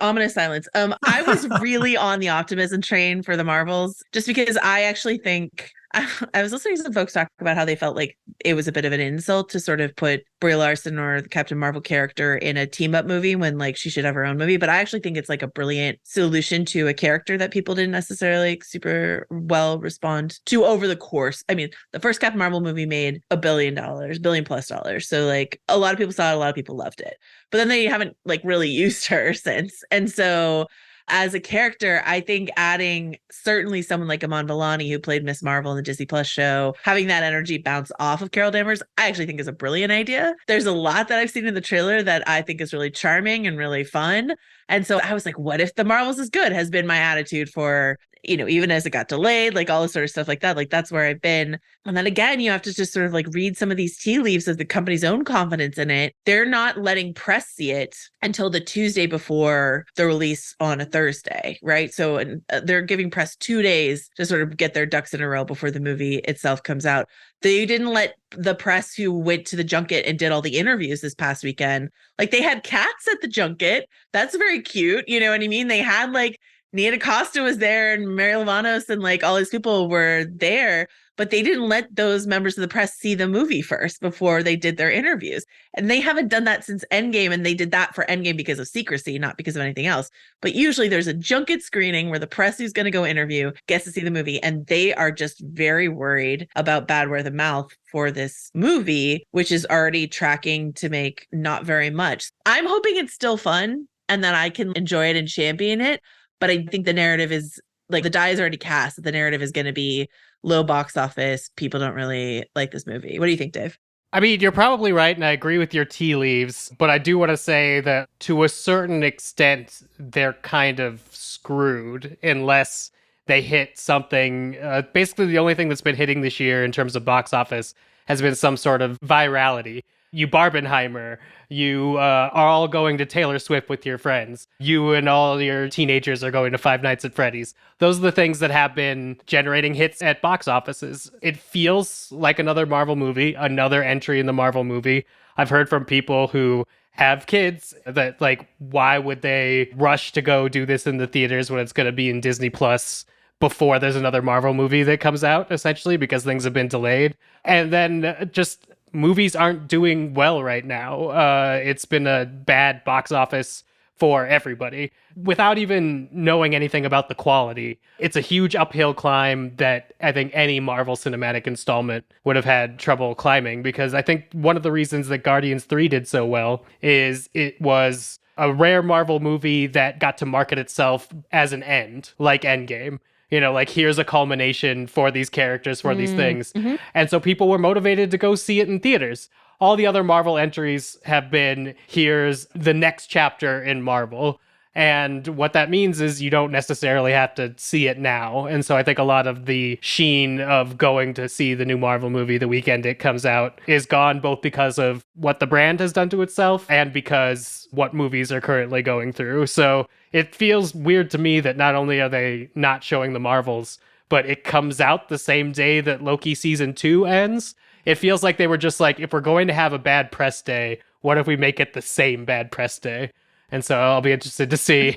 ominous silence. I was really on the optimism train for the Marvels, just because I actually think I was listening to some folks talk about how they felt like it was a bit of an insult to sort of put Brie Larson or the Captain Marvel character in a team up movie when like she should have her own movie. But I actually think it's like a brilliant solution to a character that people didn't necessarily super well respond to over the course. I mean, the first Captain Marvel movie made $1 billion, $1 billion plus. So like a lot of people saw it, a lot of people loved it, but then they haven't like really used her since. And so as a character, I think adding certainly someone like Iman Vellani, who played Miss Marvel in the Disney Plus show, having that energy bounce off of Carol Danvers, I actually think is a brilliant idea. There's a lot that I've seen in the trailer that I think is really charming and really fun. And so I was like, what if the Marvels is good? Has been my attitude for, you know, even as it got delayed, like all this sort of stuff like that. Like that's where I've been. And then again, you have to just sort of like read some of these tea leaves of the company's own confidence in it. They're not letting press see it until the Tuesday before the release on a Thursday, right? So they're giving press 2 days to sort of get their ducks in a row before the movie itself comes out. They didn't let the press who went to the junket and did all the interviews this past weekend, like they had cats at the junket. That's very cute. You know what I mean? They had like Nia DaCosta was there and Mary Lavanos and like all these people were there, but they didn't let those members of the press see the movie first before they did their interviews. And they haven't done that since Endgame, and they did that for Endgame because of secrecy, not because of anything else. But usually there's a junket screening where the press who's going to go interview gets to see the movie, and they are just very worried about bad word of mouth for this movie, which is already tracking to make not very much. I'm hoping it's still fun and that I can enjoy it and champion it. But I think the narrative is like the die is already cast. The narrative is going to be low box office. People don't really like this movie. What do you think, Dave? I mean, you're probably right, and I agree with your tea leaves, but I do want to say that to a certain extent, they're kind of screwed unless they hit something. Basically, the only thing that's been hitting this year in terms of box office has been some sort of virality. You Barbenheimer, you are all going to Taylor Swift with your friends. You and all your teenagers are going to Five Nights at Freddy's. Those are the things that have been generating hits at box offices. It feels like another Marvel movie, another entry in the Marvel movie. I've heard from people who have kids that like, why would they rush to go do this in the theaters when it's going to be in Disney Plus before there's another Marvel movie that comes out, essentially, because things have been delayed. And then just movies aren't doing well right now. It's been a bad box office for everybody. Without even knowing anything about the quality, it's a huge uphill climb that I think any Marvel cinematic installment would have had trouble climbing, because I think one of the reasons that Guardians 3 did so well is it was a rare Marvel movie that got to market itself as an end, like Endgame. You know, like, here's a culmination for these characters, for these things. Mm-hmm. And so people were motivated to go see it in theaters. All the other Marvel entries have been, here's the next chapter in Marvel. And what that means is you don't necessarily have to see it now. And so I think a lot of the sheen of going to see the new Marvel movie the weekend it comes out is gone, both because of what the brand has done to itself and because what movies are currently going through. So it feels weird to me that not only are they not showing the Marvels, but it comes out the same day that Loki season 2 ends. It feels like they were just like, if we're going to have a bad press day, what if we make it the same bad press day? And so I'll be interested to see.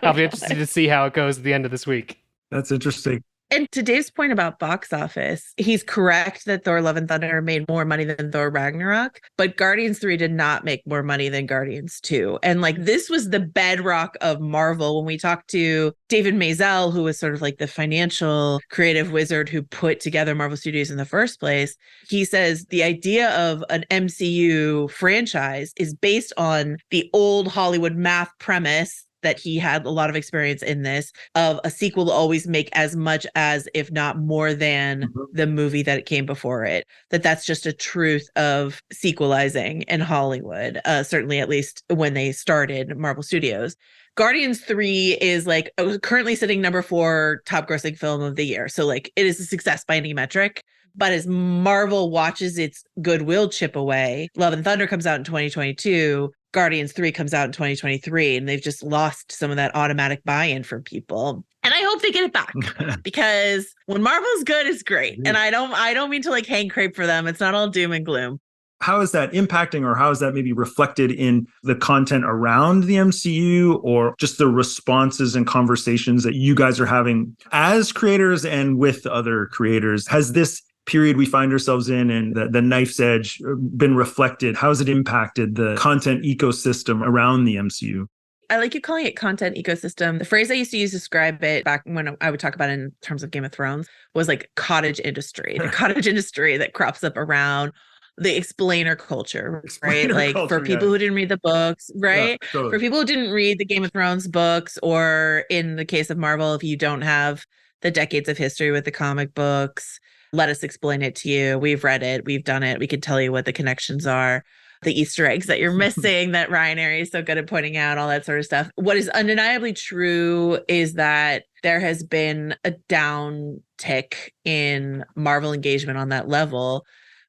I'll be interested to see how it goes at the end of this week. That's interesting. And to Dave's point about box office, he's correct that Thor Love and Thunder made more money than Thor Ragnarok, but Guardians 3 did not make more money than Guardians 2. And like, this was the bedrock of Marvel. When we talked to David Maisel, who was sort of like the financial creative wizard who put together Marvel Studios in the first place, he says the idea of an MCU franchise is based on the old Hollywood math premise that he had a lot of experience in this, of a sequel to always make as much as, if not more than, the movie that it came before it. That's just a truth of sequelizing in Hollywood, certainly at least when they started Marvel Studios. Guardians 3 is like currently sitting number 4 top grossing film of the year. So like, it is a success by any metric. But as Marvel watches its goodwill chip away, Love and Thunder comes out in 2022, Guardians 3 comes out in 2023, and they've just lost some of that automatic buy-in from people. And I hope they get it back, because when Marvel's good, it's great. And I don't mean to like hang crepe for them. It's not all doom and gloom. How is that impacting, or how is that maybe reflected in the content around the MCU, or just the responses and conversations that you guys are having as creators and with other creators? Has this period we find ourselves in and the knife's edge been reflected? How has it impacted the content ecosystem around the MCU? I like you calling it content ecosystem. The phrase I used to use to describe it back when I would talk about it in terms of Game of Thrones was like cottage industry, the cottage industry that crops up around the explainer culture, right? Like for people who didn't read the books, right? Yeah, totally. For people who didn't read the Game of Thrones books, or in the case of Marvel, if you don't have the decades of history with the comic books, let us explain it to you. We've read it. We've done it. We can tell you what the connections are, the Easter eggs that you're missing that Ryan Airy is so good at pointing out, all that sort of stuff. What is undeniably true is that there has been a downtick in Marvel engagement on that level.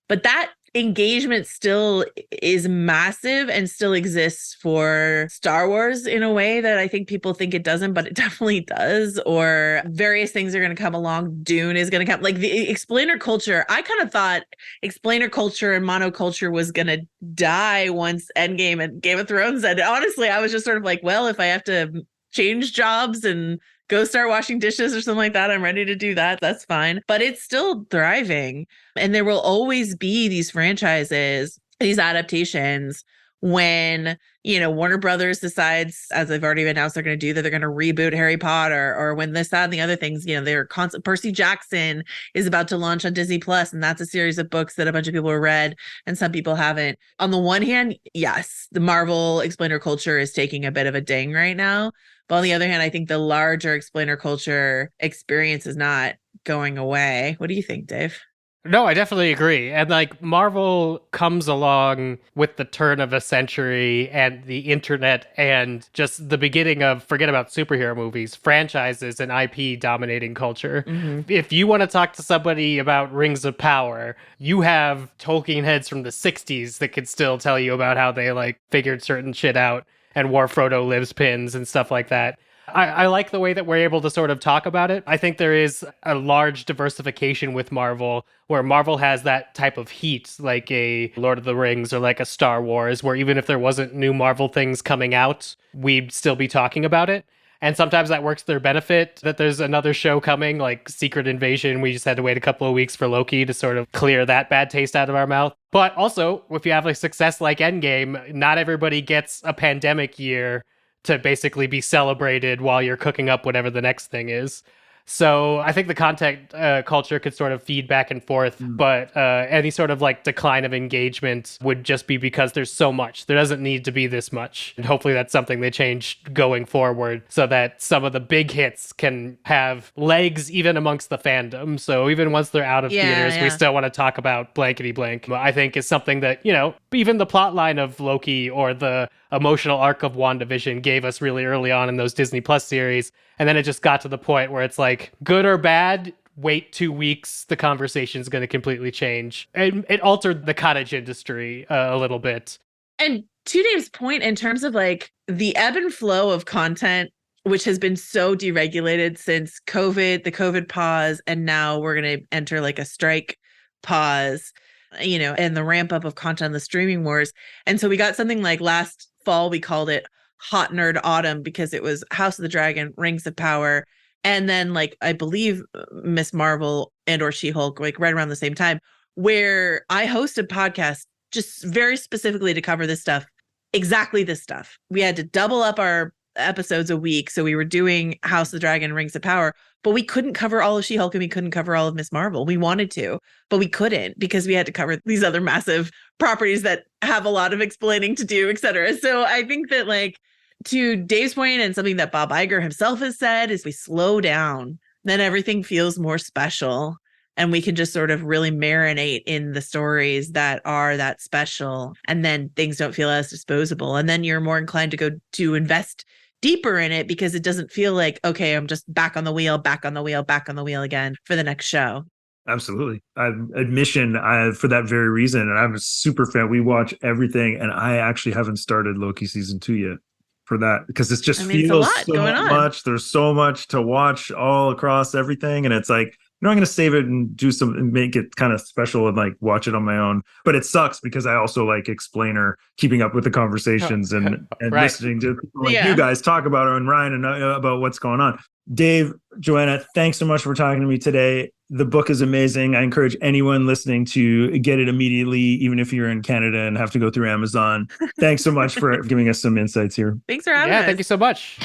But that engagement still is massive and still exists for Star Wars in a way that I think people think it doesn't, but it definitely does. Or various things are going to come along. Dune is going to come. Like the explainer culture, I kind of thought explainer culture and monoculture was going to die once Endgame and Game of Thrones ended. Honestly, I was just sort of like, well, if I have to change jobs and go start washing dishes or something like that. I'm ready to do that. That's fine. But it's still thriving. And there will always be these franchises, these adaptations when, Warner Brothers decides, as they've already announced they're going to do, that they're going to reboot Harry Potter, or when this, that, and the other things, they're constant. Percy Jackson is about to launch on Disney Plus, and that's a series of books that a bunch of people have read and some people haven't. On the one hand, yes, the Marvel explainer culture is taking a bit of a ding right now. But on the other hand, I think the larger explainer culture experience is not going away. What do you think, Dave? No, I definitely agree. And like Marvel comes along with the turn of a century and the internet and just the beginning of, forget about superhero movies, franchises and IP dominating culture. Mm-hmm. If you want to talk to somebody about Rings of Power, you have Tolkien heads from the 60s that could still tell you about how they like figured certain shit out and wore Frodo lives pins and stuff like that. I like the way that we're able to sort of talk about it. I think there is a large diversification with Marvel, where Marvel has that type of heat, like a Lord of the Rings or like a Star Wars, where even if there wasn't new Marvel things coming out, we'd still be talking about it. And sometimes that works to their benefit, that there's another show coming, like Secret Invasion. We just had to wait a couple of weeks for Loki to sort of clear that bad taste out of our mouth. But also, if you have a success like Endgame, not everybody gets a pandemic year to basically be celebrated while you're cooking up whatever the next thing is. So I think the content culture could sort of feed back and forth, but any sort of like decline of engagement would just be because there's so much. There doesn't need to be this much. And hopefully that's something they change going forward so that some of the big hits can have legs even amongst the fandom. So even once they're out of theaters, we still want to talk about blankety blank. I think is something that, even the plot line of Loki or the emotional arc of WandaVision gave us really early on in those Disney Plus series. And then it just got to the point where it's like, good or bad, wait 2 weeks, the conversation's going to completely change. It altered the cottage industry a little bit. And to Dave's point, in terms of like the ebb and flow of content, which has been so deregulated since COVID, the COVID pause, and now we're going to enter like a strike pause, and the ramp up of content on the streaming wars. And so we got something like last fall, we called it Hot Nerd Autumn because it was House of the Dragon, Rings of Power, and then like I believe Miss Marvel and or She-Hulk, like right around the same time, where I hosted podcasts just very specifically to cover this stuff, exactly this stuff. We had to double up our episodes a week, so we were doing House of the Dragon, Rings of Power, but we couldn't cover all of She-Hulk and we couldn't cover all of Miss Marvel. We wanted to, but we couldn't because we had to cover these other massive properties that have a lot of explaining to do, etc. So I think that, like, to Dave's point, and something that Bob Iger himself has said, is we slow down, then everything feels more special. And we can just sort of really marinate in the stories that are that special. And then things don't feel as disposable. And then you're more inclined to go to invest deeper in it because it doesn't feel like, okay, I'm just back on the wheel again for the next show. Absolutely. Admission, for that very reason. And I'm a super fan. We watch everything. And I actually haven't started Loki season 2 yet for that because it just feels it's a lot so going on. much. There's so much to watch all across everything. And it's like, I'm going to save it and do some and make it kind of special and like watch it on my own. But it sucks because I also like explainer, keeping up with the conversations and right. listening to people like you guys talk about it and Ryan and about what's going on. Dave, Joanna, thanks so much for talking to me today. The book is amazing. I encourage anyone listening to get it immediately, even if you're in Canada and have to go through Amazon. Thanks so much for giving us some insights here. Thanks for having us. Thank you so much.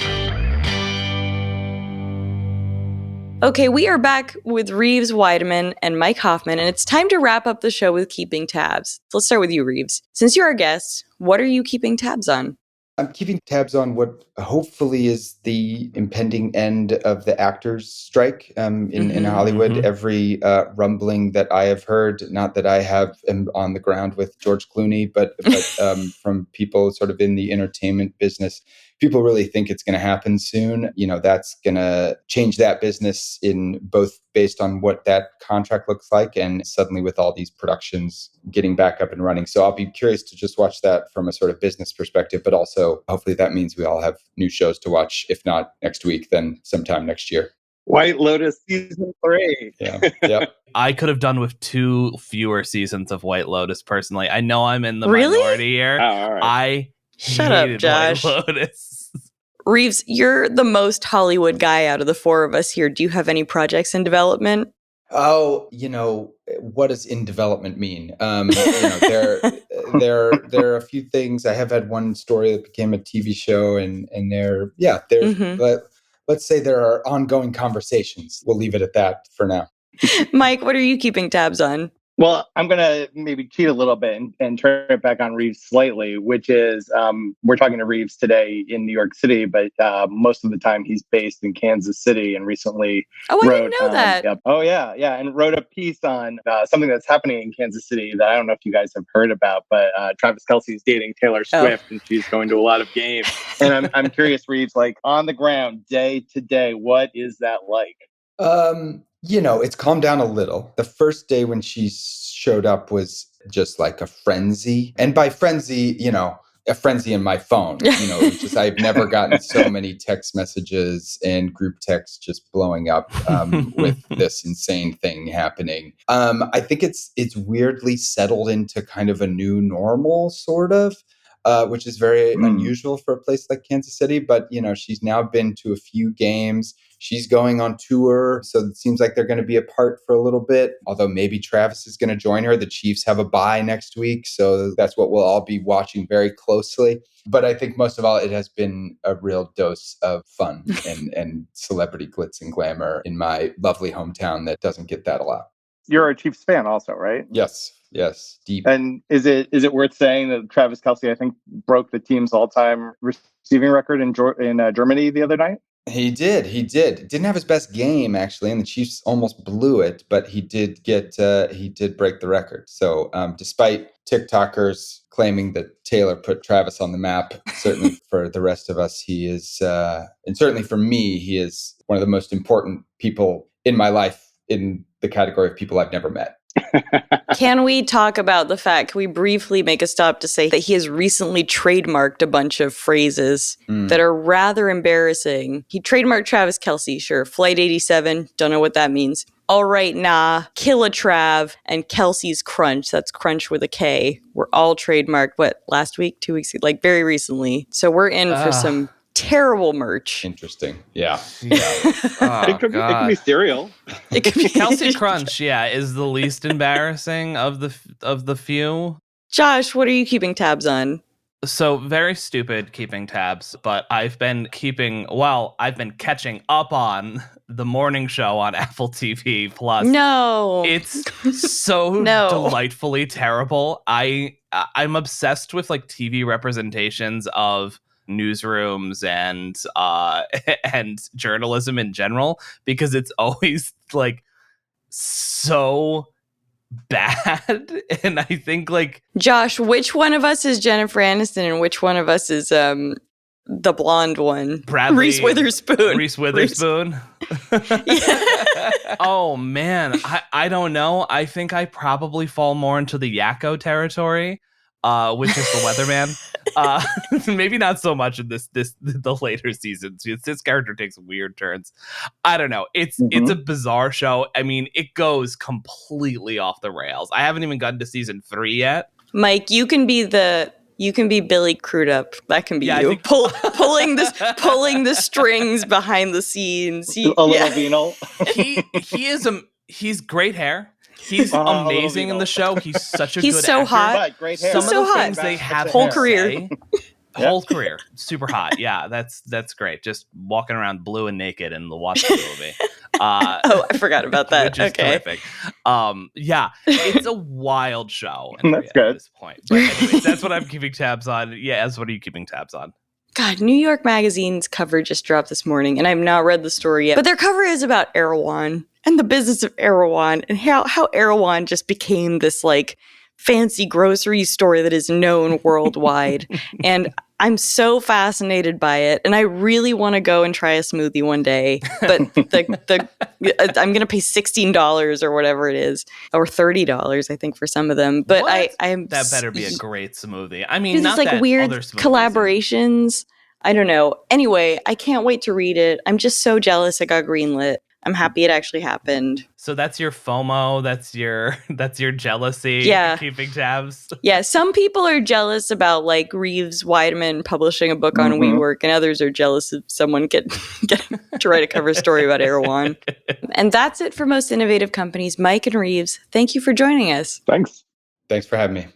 Okay, we are back with Reeves, Weideman, and Mike Hoffman, and it's time to wrap up the show with keeping tabs. Let's start with you, Reeves. Since you're our guest, what are you keeping tabs on? I'm keeping tabs on what hopefully is the impending end of the actors' strike in Hollywood. Mm-hmm. Every rumbling that I have heard, not that I am on the ground with George Clooney, but from people sort of in the entertainment business, people really think it's going to happen soon. That's going to change that business in both based on what that contract looks like and suddenly with all these productions getting back up and running. So I'll be curious to just watch that from a sort of business perspective, but also hopefully that means we all have new shows to watch, if not next week, then sometime next year. White Lotus season 3. Yeah. I could have done with 2 fewer seasons of White Lotus personally. I know I'm in the Really? minority here. Oh, all right. I Shut up, hated Josh. White Lotus. Reeves, you're the most Hollywood guy out of the four of us here. Do you have any projects in development? Oh, what does in development mean? There are a few things. I have had one story that became a TV show, and let's say there are ongoing conversations. We'll leave it at that for now. Mike, what are you keeping tabs on? Well, I'm going to maybe cheat a little bit and turn it back on Reeves slightly, which is we're talking to Reeves today in New York City, but most of the time he's based in Kansas City, and recently I didn't know that. And wrote a piece on something that's happening in Kansas City that I don't know if you guys have heard about, but Travis Kelce's dating Taylor Swift, and she's going to a lot of games. And I'm curious, Reeves, like on the ground, day to day, what is that like? It's calmed down a little. The first day when she showed up was just like a frenzy. And by frenzy, a frenzy in my phone. It was just, I've never gotten so many text messages and group texts just blowing up with this insane thing happening. I think it's weirdly settled into kind of a new normal, sort of. Which is very unusual for a place like Kansas City. But, she's now been to a few games. She's going on tour. So it seems like they're going to be apart for a little bit. Although maybe Travis is going to join her. The Chiefs have a bye next week. So that's what we'll all be watching very closely. But I think most of all, it has been a real dose of fun and celebrity glitz and glamour in my lovely hometown that doesn't get that a lot. You're a Chiefs fan also, right? Yes, deep. And is it worth saying that Travis Kelce, I think, broke the team's all-time receiving record in Germany the other night? He did. Didn't have his best game, actually, and the Chiefs almost blew it, but he did break the record. So despite TikTokers claiming that Taylor put Travis on the map, certainly for the rest of us, he is, and certainly for me, he is one of the most important people in my life in the category of people I've never met. Can we talk about the fact, can we briefly make a stop to say that he has recently trademarked a bunch of phrases that are rather embarrassing? He trademarked Travis Kelce, sure. Flight 87, don't know what that means. All right, nah, Killatrav, and Kelsey's Crunch, that's Crunch with a K, were all trademarked, last week, 2 weeks, like very recently. So we're in for some terrible merch. Interesting. Yeah. It could be cereal. It could be Kelsey Crunch, is the least embarrassing of the few. Josh, what are you keeping tabs on? So very stupid keeping tabs, but I've been catching up on the morning show on Apple TV Plus. No. It's so delightfully terrible. I'm obsessed with like TV representations of newsrooms and journalism in general, because it's always like so bad. And I think like, Josh, which one of us is Jennifer Aniston and which one of us is the blonde one? Reese Witherspoon. Oh man, I don't know. I think I probably fall more into the Yakko territory, which is the weatherman. Maybe not so much in the later seasons. This character takes weird turns. I don't know. It's a bizarre show. I mean, it goes completely off the rails. I haven't even gotten to season 3 yet. Mike, you can be Billy Crudup. That can be you. Pulling the strings behind the scenes. A little venal. He's great hair. He's amazing in the show. He's such a good actor. He's so hot. Great hair. Some of the things they have whole career. Whole career. Super hot. Yeah, that's great. Just walking around blue and naked in the Watchmen movie. I forgot about that. Which is terrific. It's a wild show. That's good. At this point. But anyways, that's what I'm keeping tabs on. Yes, what are you keeping tabs on? God, New York Magazine's cover just dropped this morning, and I've not read the story yet. But their cover is about Erewhon and the business of Erewhon and how Erewhon just became this like fancy grocery store that is known worldwide. And I'm so fascinated by it, and I really want to go and try a smoothie one day. But I'm going to pay $16 or whatever it is, or $30, I think, for some of them. But I'm that better be a great smoothie. I mean, not like that weird other smoothies collaborations. I don't know. Anyway, I can't wait to read it. I'm just so jealous it got greenlit. I'm happy it actually happened. So that's your FOMO. That's your jealousy. Yeah. Keeping tabs. Yeah. Some people are jealous about like Reeves Weideman publishing a book on WeWork, and others are jealous of someone get to write a cover story about Erewhon. And that's it for Most Innovative Companies. Mike and Reeves, thank you for joining us. Thanks. Thanks for having me.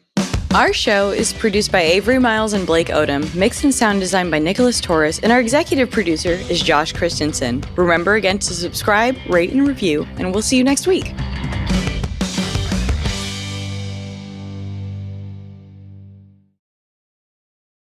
Our show is produced by Avery Miles and Blake Odom, mixed and sound designed by Nicholas Torres, and our executive producer is Josh Christensen. Remember again to subscribe, rate, and review, and we'll see you next week.